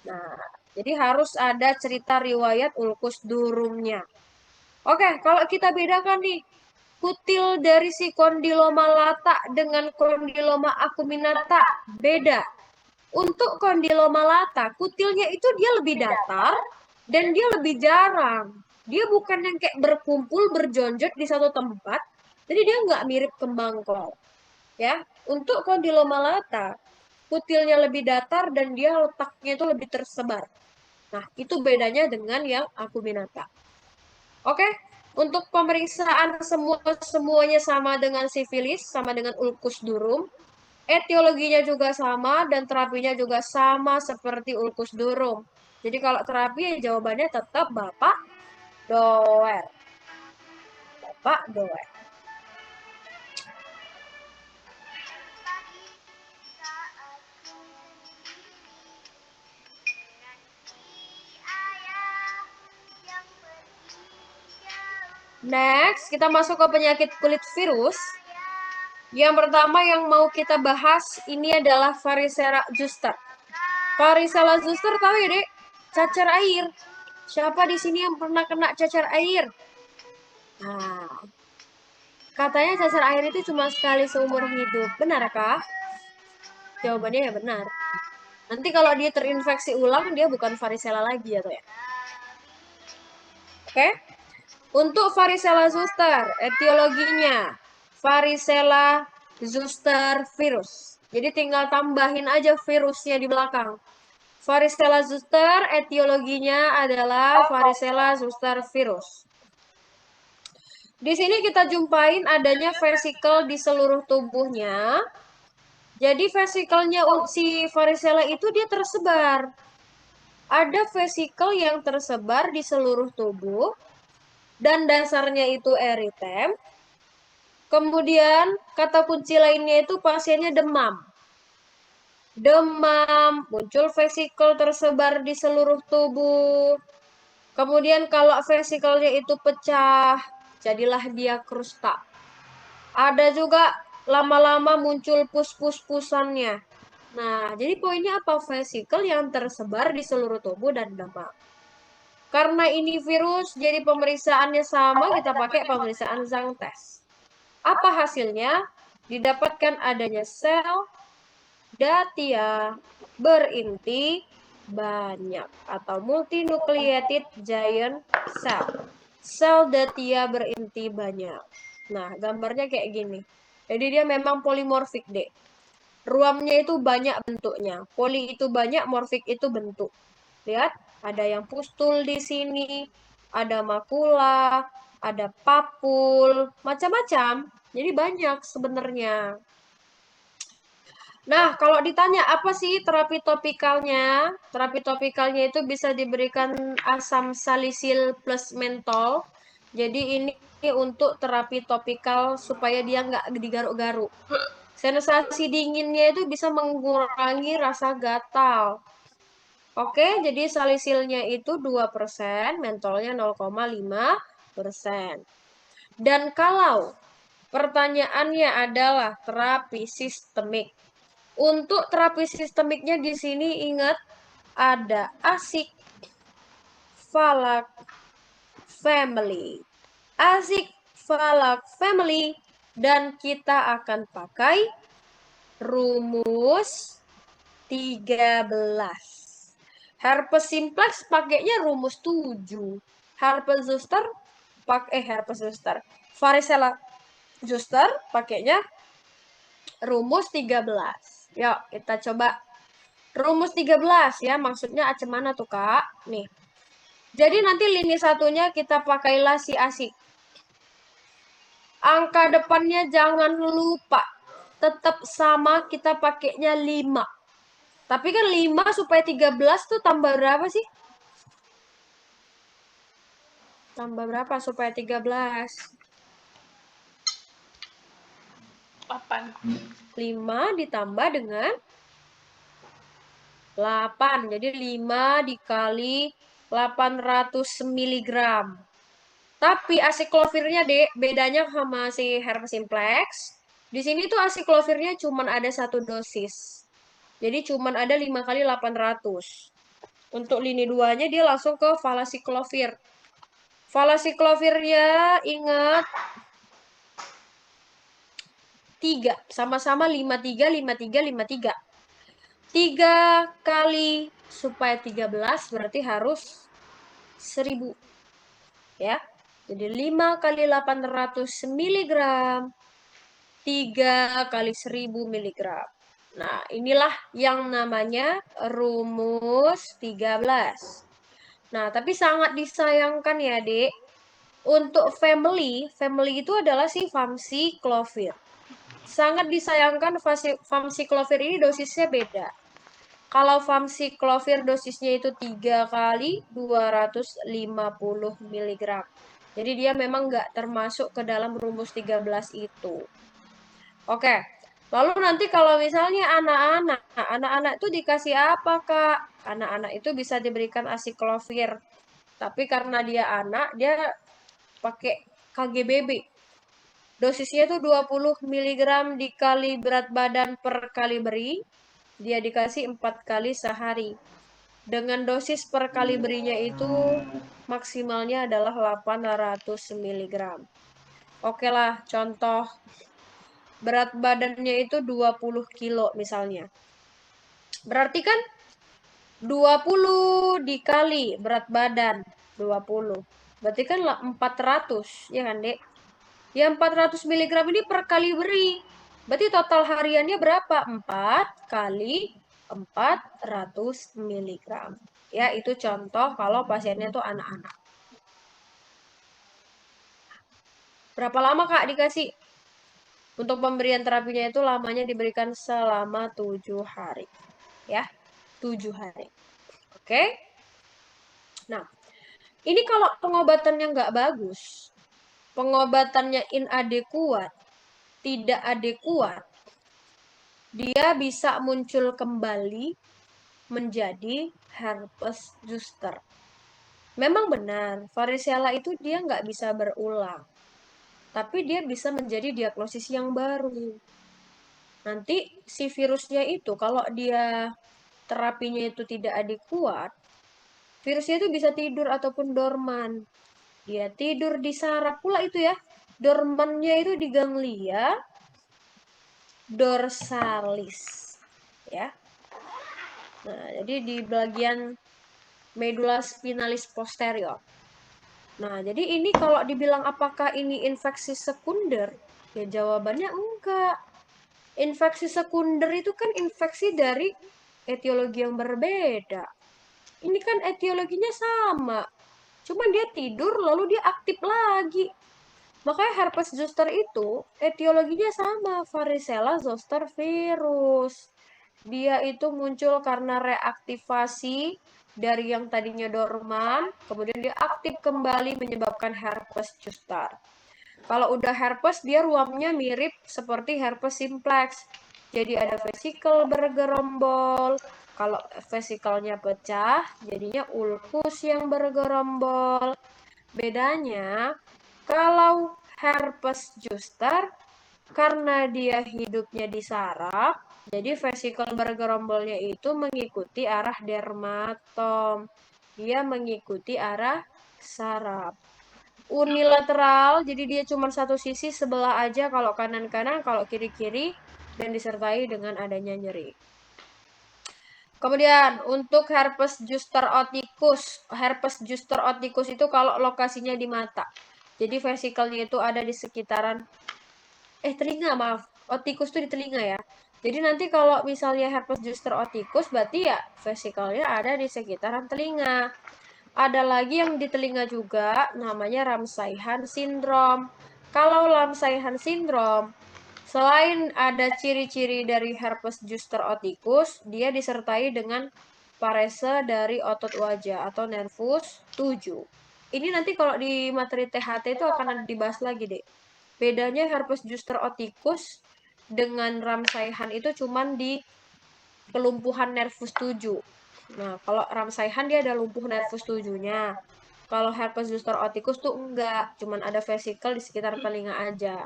Nah, jadi harus ada cerita riwayat ulkus durumnya. Oke, kalau kita bedakan nih, kutil dari si kondiloma lata dengan kondiloma acuminata beda. Untuk kondiloma lata, kutilnya itu dia lebih datar dan dia lebih jarang. Dia bukan yang kayak berkumpul, berjonjot di satu tempat, jadi dia nggak mirip kembang kol. Ya, untuk kondiloma lata, kutilnya lebih datar dan dia letaknya itu lebih tersebar. Nah, itu bedanya dengan yang acuminata. Oke, untuk pemeriksaan semuanya sama dengan sifilis, sama dengan ulkus durum. Etiologinya juga sama dan terapinya juga sama seperti ulkus durum. Jadi kalau terapi jawabannya tetap Bapak Doer. Bapak Doer. Next, kita masuk ke penyakit kulit virus. Yang pertama yang mau kita bahas ini adalah varicella zoster. Varicella zoster tahu ya, Dek? Cacar air. Siapa di sini yang pernah kena cacar air? Nah, katanya cacar air itu cuma sekali seumur hidup. Benarkah? Jawabannya ya benar. Nanti kalau dia terinfeksi ulang, dia bukan varicella lagi atau ya. Oke? Untuk varicella zoster, etiologinya varicella zoster virus. Jadi tinggal tambahin aja virusnya di belakang. Varicella zoster etiologinya adalah varicella zoster virus. Di sini kita jumpain adanya vesikel di seluruh tubuhnya. Jadi vesikelnya si varicella itu dia tersebar. Ada vesikel yang tersebar di seluruh tubuh dan dasarnya itu eritem. Kemudian kata kunci lainnya itu pasiennya demam. Demam, muncul vesikel tersebar di seluruh tubuh. Kemudian kalau vesikelnya itu pecah, jadilah dia krusta. Ada juga lama-lama muncul pus-pus-pusannya. Nah, jadi poinnya apa? Vesikel yang tersebar di seluruh tubuh dan demam. Karena ini virus, jadi pemeriksaannya sama, kita pakai pemeriksaan Zhang test. Apa hasilnya? Didapatkan adanya sel datia berinti banyak atau multinucleated giant cell. Sel datia berinti banyak. Nah, gambarnya kayak gini. Jadi dia memang polimorfik, Dek. Ruamnya itu banyak bentuknya. Poli itu banyak, morfik itu bentuk. Lihat, ada yang pustul di sini, ada makula, ada papul, macam-macam. Jadi banyak sebenarnya. Nah, kalau ditanya apa sih terapi topikalnya? Terapi topikalnya itu bisa diberikan asam salisil plus mentol. Jadi ini untuk terapi topikal supaya dia nggak digaruk-garuk. Sensasi dinginnya itu bisa mengurangi rasa gatal. Oke, jadi salisilnya itu 2%, mentolnya 0,5%. Dan kalau pertanyaannya adalah terapi sistemik. Untuk terapi sistemiknya di sini ingat ada asik, falak, family. Asik, falak, family. Dan kita akan pakai rumus 13. Herpes simplex pakainya rumus 7. Herpes zoster herpes zoster. Varicella zoster pakainya rumus 13. Yuk, kita coba rumus 13 ya. Maksudnya macam mana tuh, Kak? Nih. Jadi nanti lini satunya kita pakailah si asik. Angka depannya jangan lupa. Tetap sama, kita pakainya 5. Tapi kan 5 supaya 13 tuh tambah berapa sih? Tambah berapa supaya 13? 8. 5 ditambah dengan 8. Jadi 5 dikali 800 mg. Tapi asiklovirnya, Dek, bedanya sama si herpes simplex. Di sini tuh asiklovirnya cuma ada 1 dosis. Jadi cuma ada 5 kali 800. Untuk lini 2-nya dia langsung ke valasiklovir. Valasiklovirnya ingat 3. Sama-sama 53, 53, 53. 3 kali supaya 13 berarti harus 1000. Ya. Jadi 5 kali 800 mg, 3 kali 1000 mg. Nah, inilah yang namanya rumus 13. Nah, tapi sangat disayangkan ya, Dek. Untuk family itu adalah si famciclovir. Sangat disayangkan famciclovir ini dosisnya beda. Kalau famciclovir dosisnya itu 3 kali 250 mg. Jadi dia memang nggak termasuk ke dalam rumus 13 itu. Oke, lalu nanti kalau misalnya anak-anak itu dikasih apa, Kak? Anak-anak itu bisa diberikan asiklovir. Tapi karena dia anak, dia pakai KGBB. Dosisnya itu 20 mg dikali berat badan per kali beri. Dia dikasih 4 kali sehari. Dengan dosis per kali berinya itu maksimalnya adalah 800 mg. Oke lah, contoh berat badannya itu 20 kilo misalnya. Berarti kan 20 dikali berat badan 20. Berarti kan 400, ya kan, Dek? Ya 400 mg ini per kali beri. Berarti total hariannya berapa? 4 kali 400 mg. Ya, itu contoh kalau pasiennya tuh anak-anak. Berapa lama, Kak, dikasih? Untuk pemberian terapinya itu lamanya diberikan selama 7 hari. Ya, 7 hari. Oke? Nah, ini kalau pengobatannya nggak bagus, pengobatannya inadekuat, tidak adekuat, dia bisa muncul kembali menjadi herpes zoster. Memang benar, varicella itu dia nggak bisa berulang. Tapi dia bisa menjadi diagnosis yang baru. Nanti si virusnya itu kalau dia terapinya itu tidak adekuat, virusnya itu bisa tidur ataupun dorman. Dia tidur di saraf pula itu ya. Dormannya itu di ganglia dorsalis. Ya. Nah, jadi di bagian medula spinalis posterior. Nah, jadi ini kalau dibilang apakah ini infeksi sekunder? Ya jawabannya enggak. Infeksi sekunder itu kan infeksi dari etiologi yang berbeda. Ini kan etiologinya sama. Cuman dia tidur lalu dia aktif lagi. Makanya herpes zoster itu etiologinya sama, varicella zoster virus. Dia itu muncul karena reaktivasi dari yang tadinya dorman, kemudian dia aktif kembali menyebabkan herpes zoster. Kalau udah herpes, dia ruamnya mirip seperti herpes simplex. Jadi ada vesikel bergerombol, Kalau vesikelnya pecah, jadinya ulkus yang bergerombol. Bedanya, kalau herpes zoster, karena dia hidupnya di saraf, jadi vesikel bergerombolnya itu mengikuti arah dermatom. Dia mengikuti arah saraf. Unilateral, jadi dia cuma satu sisi sebelah aja, kalau kanan-kanan, kalau kiri-kiri, dan disertai dengan adanya nyeri. Kemudian untuk herpes zoster oticus itu kalau lokasinya di mata. Jadi vesikelnya itu ada di sekitaran telinga, maaf. Oticus itu di telinga ya. Jadi nanti kalau misalnya herpes zoster oticus berarti ya vesikelnya ada di sekitaran telinga. Ada lagi yang di telinga juga namanya Ramsay-Hunt syndrome. Kalau Ramsay-Hunt syndrome, selain ada ciri-ciri dari herpes zoster oticus, dia disertai dengan parese dari otot wajah atau nervus 7. Ini nanti kalau di materi THT itu akan dibahas lagi, Dek. Bedanya herpes zoster oticus dengan Ramsay-Hunt itu cuman di kelumpuhan nervus 7. Nah, kalau Ramsay-Hunt dia ada lumpuh nervus 7-nya. Kalau herpes zoster oticus tuh enggak, cuman ada vesikel di sekitar telinga aja.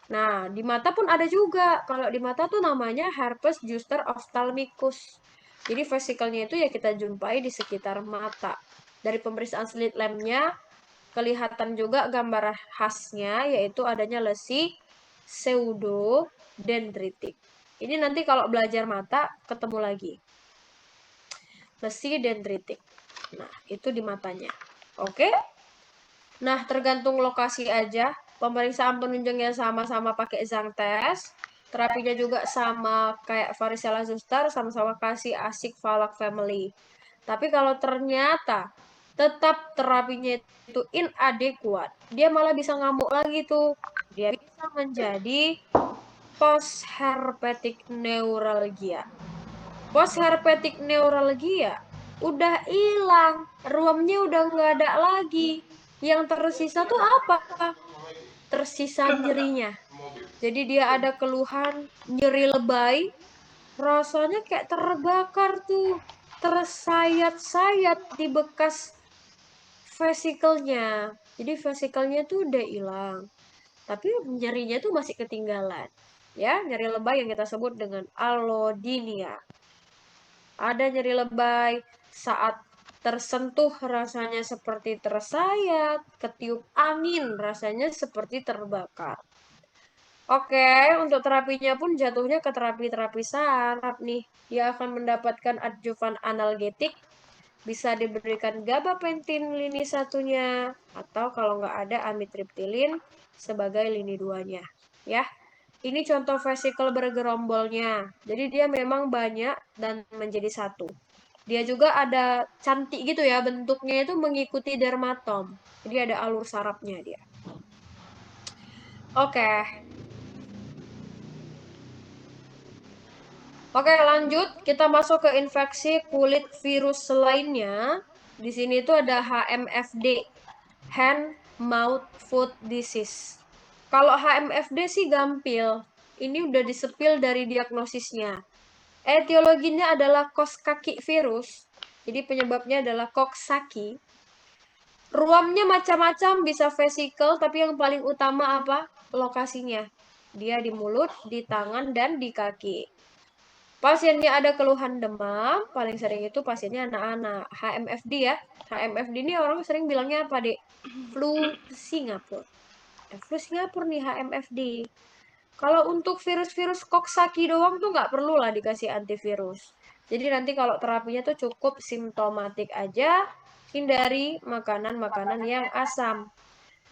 Nah, di mata pun ada juga. Kalau di mata tuh namanya herpes zoster ophthalmicus. Jadi vesikelnya itu ya kita jumpai di sekitar mata. Dari pemeriksaan slit lamp-nya kelihatan juga gambar khasnya, yaitu adanya lesi pseudodendritik. Ini nanti kalau belajar mata ketemu lagi. Lesi dendritik. Nah, itu di matanya. Oke? Nah, tergantung lokasi aja. Pemeriksaan penunjangnya sama-sama pakai Zhang test. Terapinya juga sama kayak varicella zoster, sama-sama kasih asik Valak family. Tapi kalau ternyata tetap terapinya itu inadequate, dia malah bisa ngamuk lagi tuh. Dia bisa menjadi postherpetic neuralgia. Postherpetic neuralgia udah hilang, ruamnya udah nggak ada lagi. Yang tersisa tuh apa? Tersisa nyerinya. Jadi dia ada keluhan nyeri lebay, rasanya kayak terbakar tuh, tersayat-sayat di bekas vesikelnya. Jadi vesikelnya tuh udah hilang, tapi nyerinya tuh masih ketinggalan. Ya, nyeri lebay yang kita sebut dengan allodynia. Ada nyeri lebay saat tersentuh rasanya seperti tersayat, ketiup angin rasanya seperti terbakar. Oke, untuk terapinya pun jatuhnya ke terapi-terapi saraf nih. Dia akan mendapatkan adjuvan analgetik, bisa diberikan gabapentin lini satunya, atau kalau nggak ada amitriptilin sebagai lini duanya. Ya, ini contoh vesikel bergerombolnya. Jadi dia memang banyak dan menjadi satu. Dia juga ada cantik gitu ya, bentuknya itu mengikuti dermatom. Jadi ada alur sarafnya dia. Oke. Oke, lanjut. Kita masuk ke infeksi kulit virus lainnya. Di sini tuh ada HMFD, Hand, Mouth, Foot Disease. Kalau HMFD sih gampil. Ini udah disepil dari diagnosisnya. Etiologinya adalah Coxsackie virus. Jadi penyebabnya adalah Coxsackie. Ruamnya macam-macam, bisa vesikel, tapi yang paling utama apa? Lokasinya. Dia di mulut, di tangan, dan di kaki. Pasiennya ada keluhan demam, paling sering itu pasiennya anak-anak. HMFD ya. HMFD ini orang sering bilangnya apa, Dek? Flu Singapura. Flu Singapura nih HMFD. Kalau untuk virus-virus Coxsackie doang tuh nggak perlu lah dikasih antivirus. Jadi nanti kalau terapinya tuh cukup simptomatik aja, hindari makanan-makanan yang asam.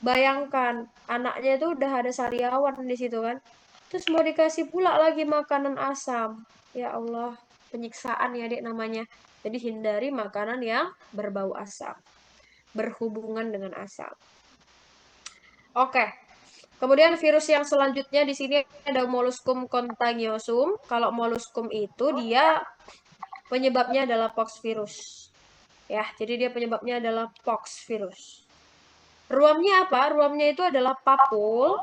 Bayangkan, anaknya tuh udah ada sariawan di situ kan. Terus mau dikasih pula lagi makanan asam. Ya Allah, penyiksaan ya Dek namanya. Jadi hindari makanan yang berbau asam, berhubungan dengan asam. Oke. Kemudian virus yang selanjutnya di sini ada Molluscum contagiosum. Kalau Molluscum itu dia penyebabnya adalah pox virus. Ya, jadi dia penyebabnya adalah pox virus. Ruamnya apa? Ruamnya itu adalah papul.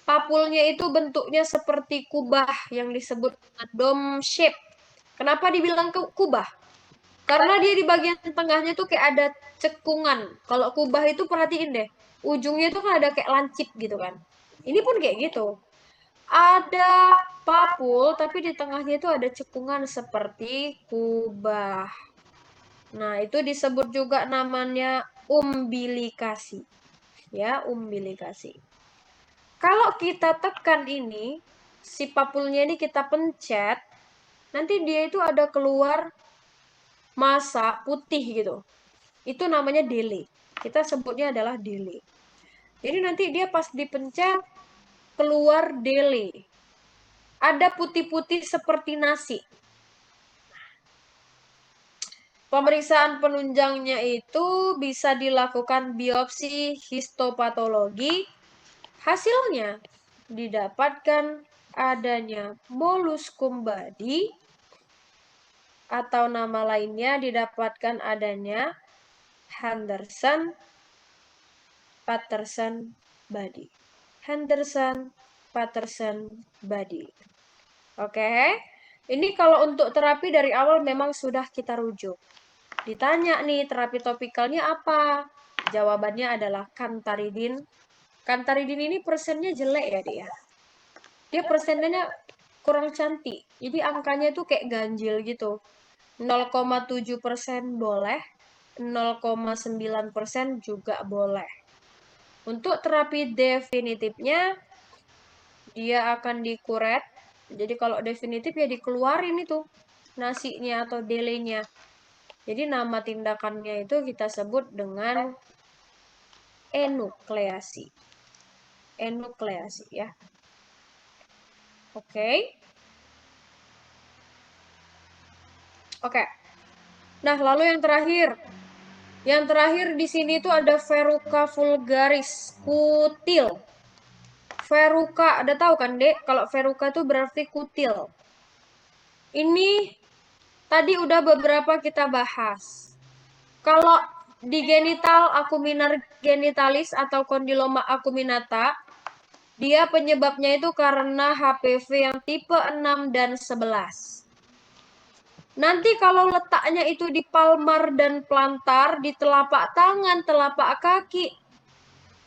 Papulnya itu bentuknya seperti kubah yang disebut dome shape. Kenapa dibilang kubah? Karena dia di bagian tengahnya tuh kayak ada cekungan. Kalau kubah itu perhatiin deh, ujungnya tuh kan ada kayak lancip gitu kan. Ini pun kayak gitu. Ada papul, tapi di tengahnya itu ada cekungan seperti kubah. Nah, itu disebut juga namanya umbilikasi. Ya, umbilikasi. Kalau kita tekan ini, si papulnya ini kita pencet, nanti dia itu ada keluar massa putih gitu. Itu namanya delay. Kita sebutnya adalah delay. Jadi nanti dia pas dipencet, keluar delay. Ada putih-putih seperti nasi. Pemeriksaan penunjangnya itu bisa dilakukan biopsi histopatologi. Hasilnya didapatkan adanya molluscum body atau nama lainnya didapatkan adanya Henderson-Patterson body. Henderson-Patterson body. Oke. Ini kalau untuk terapi dari awal memang sudah kita rujuk. Ditanya nih, terapi topikalnya apa? Jawabannya adalah kantaridin. Kantaridin ini persennya jelek ya dia. Dia persennya kurang cantik. Jadi angkanya tuh kayak ganjil gitu. 0,7% boleh, 0,9% juga boleh. Untuk terapi definitifnya, dia akan dikuret. Jadi kalau definitif ya dikeluarin itu nasinya atau delenya. Jadi nama tindakannya itu kita sebut dengan enukleasi. Enukleasi ya. Oke. Oke. Nah, lalu yang terakhir. Yang terakhir di sini tuh ada Verruca vulgaris, kutil. Verruca, ada tahu kan, Dek? Kalau Verruca tuh berarti kutil. Ini tadi udah beberapa kita bahas. Kalau di genital acuminar genitalis atau kondiloma acuminata, dia penyebabnya itu karena HPV yang tipe 6 dan 11. Nanti kalau letaknya itu di palmar dan plantar, di telapak tangan, telapak kaki,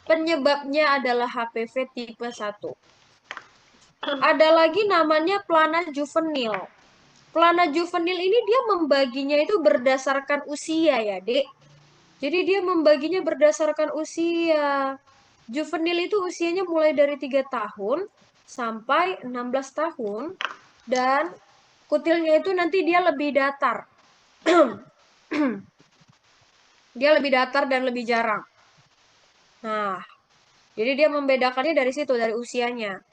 penyebabnya adalah HPV tipe 1. Ada lagi namanya plana juvenil. Plana juvenil ini dia membaginya itu berdasarkan usia ya, Dek. Jadi dia membaginya berdasarkan usia. Juvenil itu usianya mulai dari 3 tahun sampai 16 tahun. Dan kutilnya itu nanti dia lebih datar. Dia lebih datar dan lebih jarang. Nah, jadi dia membedakannya dari situ, dari usianya.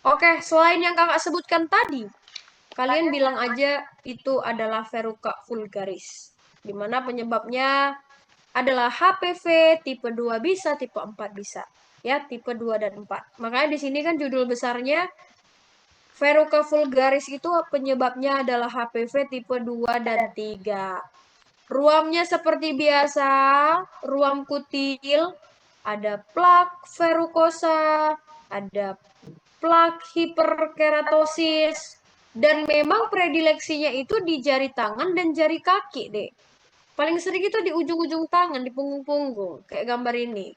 Oke, selain yang kakak sebutkan tadi, kalian bilang aja itu adalah Verruca vulgaris. Dimana penyebabnya adalah HPV tipe 2 bisa, tipe 4 bisa. Ya, tipe 2 dan 4. Makanya di sini kan judul besarnya Verruca vulgaris itu penyebabnya adalah HPV tipe 2 dan 3. Ruamnya seperti biasa, ruam kutil, ada plak verrucosa, ada plak hiperkeratosis, dan memang predileksinya itu di jari tangan dan jari kaki, deh. Paling sering itu di ujung-ujung tangan, di punggung-punggung, kayak gambar ini.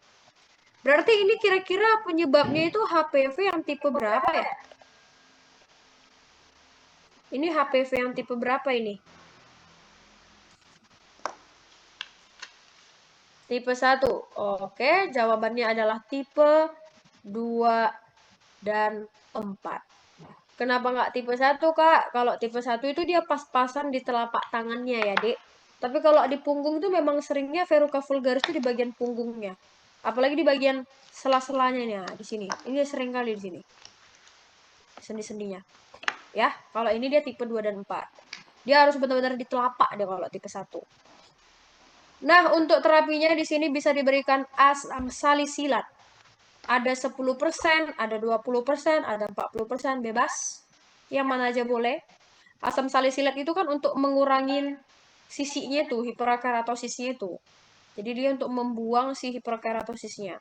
Berarti ini kira-kira penyebabnya itu HPV yang tipe berapa ya? Ini HPV yang tipe berapa ini? Tipe 1. Oke, jawabannya adalah tipe 2 dan 4. Kenapa nggak tipe 1, Kak? Kalau tipe 1 itu dia pas-pasan di telapak tangannya ya, Dek. Tapi kalau di punggung itu memang seringnya Verruca vulgaris itu di bagian punggungnya. Apalagi di bagian sela-selanya nih, di sini. Ini sering kali di sini. Sendi-sendinya. Ya, kalau ini dia tipe 2 dan 4. Dia harus benar-benar di telapak deh kalau tipe 1. Nah, untuk terapinya di sini bisa diberikan asam salisilat. Ada 10%, ada 20%, ada 40%, bebas. Yang mana aja boleh. Asam salisilat itu kan untuk mengurangi sisinya tuh, hiperkeratosisnya itu. Jadi dia untuk membuang si hiperkeratosisnya.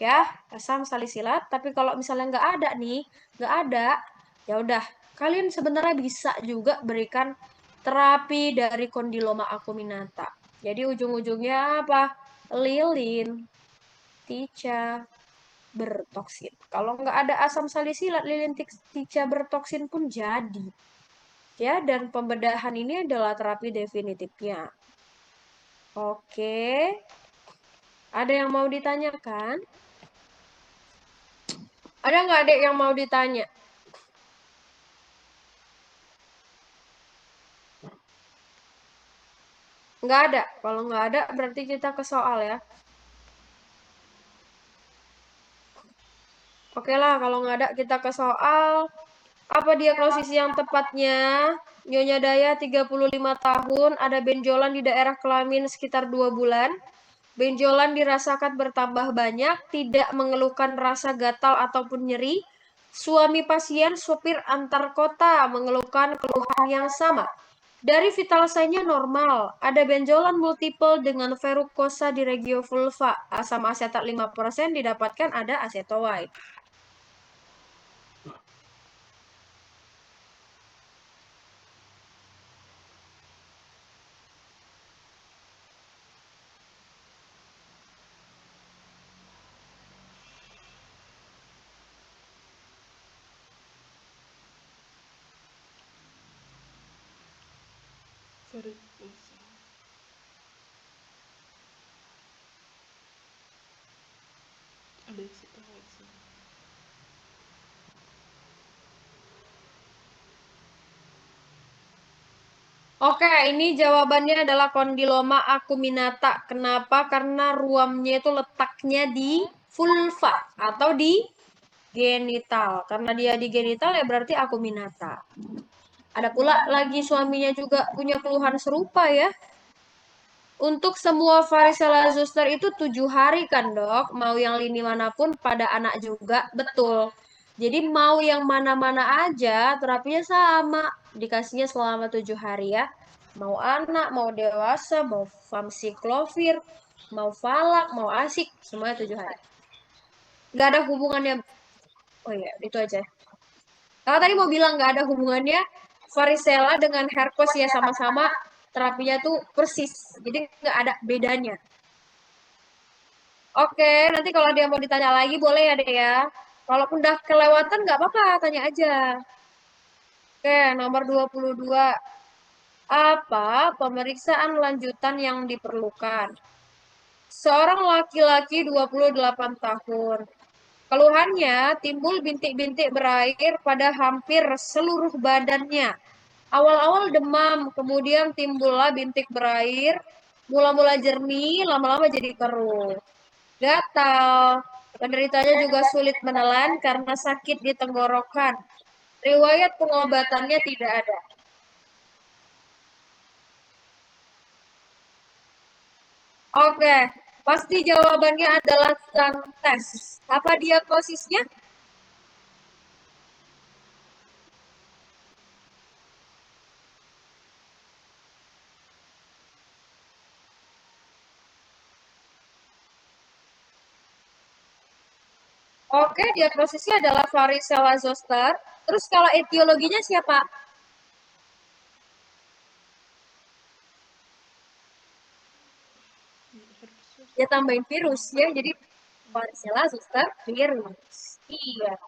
Ya, asam salisilat. Tapi kalau misalnya nggak ada nih, nggak ada, ya udah kalian sebenarnya bisa juga berikan terapi dari kondiloma acuminata. Jadi ujung-ujungnya apa? Lilin, tica, bertoksin. Kalau nggak ada asam salisilat, lilin tica bertoksin pun jadi. Ya, dan pembedahan ini adalah terapi definitifnya. Oke. Ada yang mau ditanyakan? Ada nggak adik yang mau ditanya? Nggak ada. Kalau nggak ada, berarti kita ke soal ya. Oke lah, kalau nggak ada, kita ke soal. Apa diagnosis yang tepatnya? Nyonya Daya, 35 tahun, ada benjolan di daerah kelamin sekitar 2 bulan. Benjolan dirasakan bertambah banyak, tidak mengeluhkan rasa gatal ataupun nyeri. Suami pasien, sopir antar kota, mengeluhkan keluhan yang sama. Dari vital sign-nya normal, ada benjolan multiple dengan verrucosa di regio vulva. Asam asetat 5% didapatkan ada acetoide. Verrucosa. Ada acetoide sih. Oke, ini jawabannya adalah kondiloma acuminata. Kenapa? Karena ruamnya itu letaknya di vulva atau di genital. Karena dia di genital ya berarti acuminata. Ada pula lagi suaminya juga punya keluhan serupa ya. Untuk semua varicella zoster itu 7 hari kan dok? Mau yang lini manapun pada anak juga, betul. Jadi mau yang mana-mana aja terapinya sama. Dikasihnya selama 7 hari ya. Mau anak, mau dewasa, mau famciclovir, mau falak, mau asik, semuanya 7 hari. Nggak ada hubungannya. Oh iya, itu aja. Kalau tadi mau bilang nggak ada hubungannya varicella dengan herpes ya sama-sama terapinya tuh persis. Jadi nggak ada bedanya. Oke, nanti kalau dia mau ditanya lagi boleh ya deh ya. Kalaupun udah kelewatan nggak apa-apa, tanya aja. Oke, nomor 22. Apa pemeriksaan lanjutan yang diperlukan? Seorang laki-laki 28 tahun. Keluhannya timbul bintik-bintik berair pada hampir seluruh badannya. Awal-awal demam, kemudian timbullah bintik berair, mula-mula jernih, lama-lama jadi keruh. Gatal. Penderitanya juga sulit menelan karena sakit di tenggorokan. Riwayat pengobatannya tidak ada. Oke, pasti jawabannya adalah tes. Apa diagnosisnya? Oke, diagnosisnya adalah varicella zoster. Terus kalau etiologinya siapa? Ya tambahin virus ya, jadi varicella zoster virus. Iya.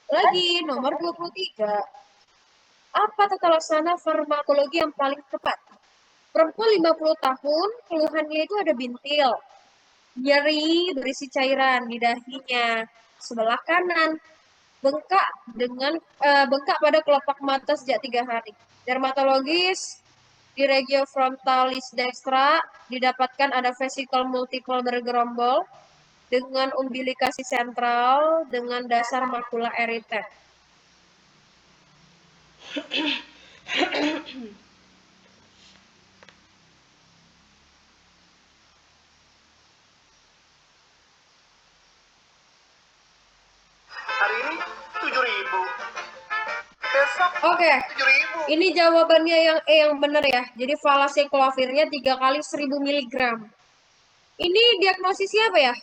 Lagi nomor 23. Apa tata laksana farmakologi yang paling tepat? Perempuan 50 tahun, keluhannya itu ada bintil, nyeri, berisi cairan di dahinya, sebelah kanan, bengkak bengkak pada kelopak mata sejak 3 hari. Dermatologis di regio frontalis dextra didapatkan ada vesikel multiple bergerombol dengan umbilikasi sentral dengan dasar makula eritet. Hari ini 7.000. Besok Oke, 7.000. ini jawabannya yang E yang benar ya. Jadi valaciclovirnya 3 kali 1000 mg. Ini diagnosisnya apa ya?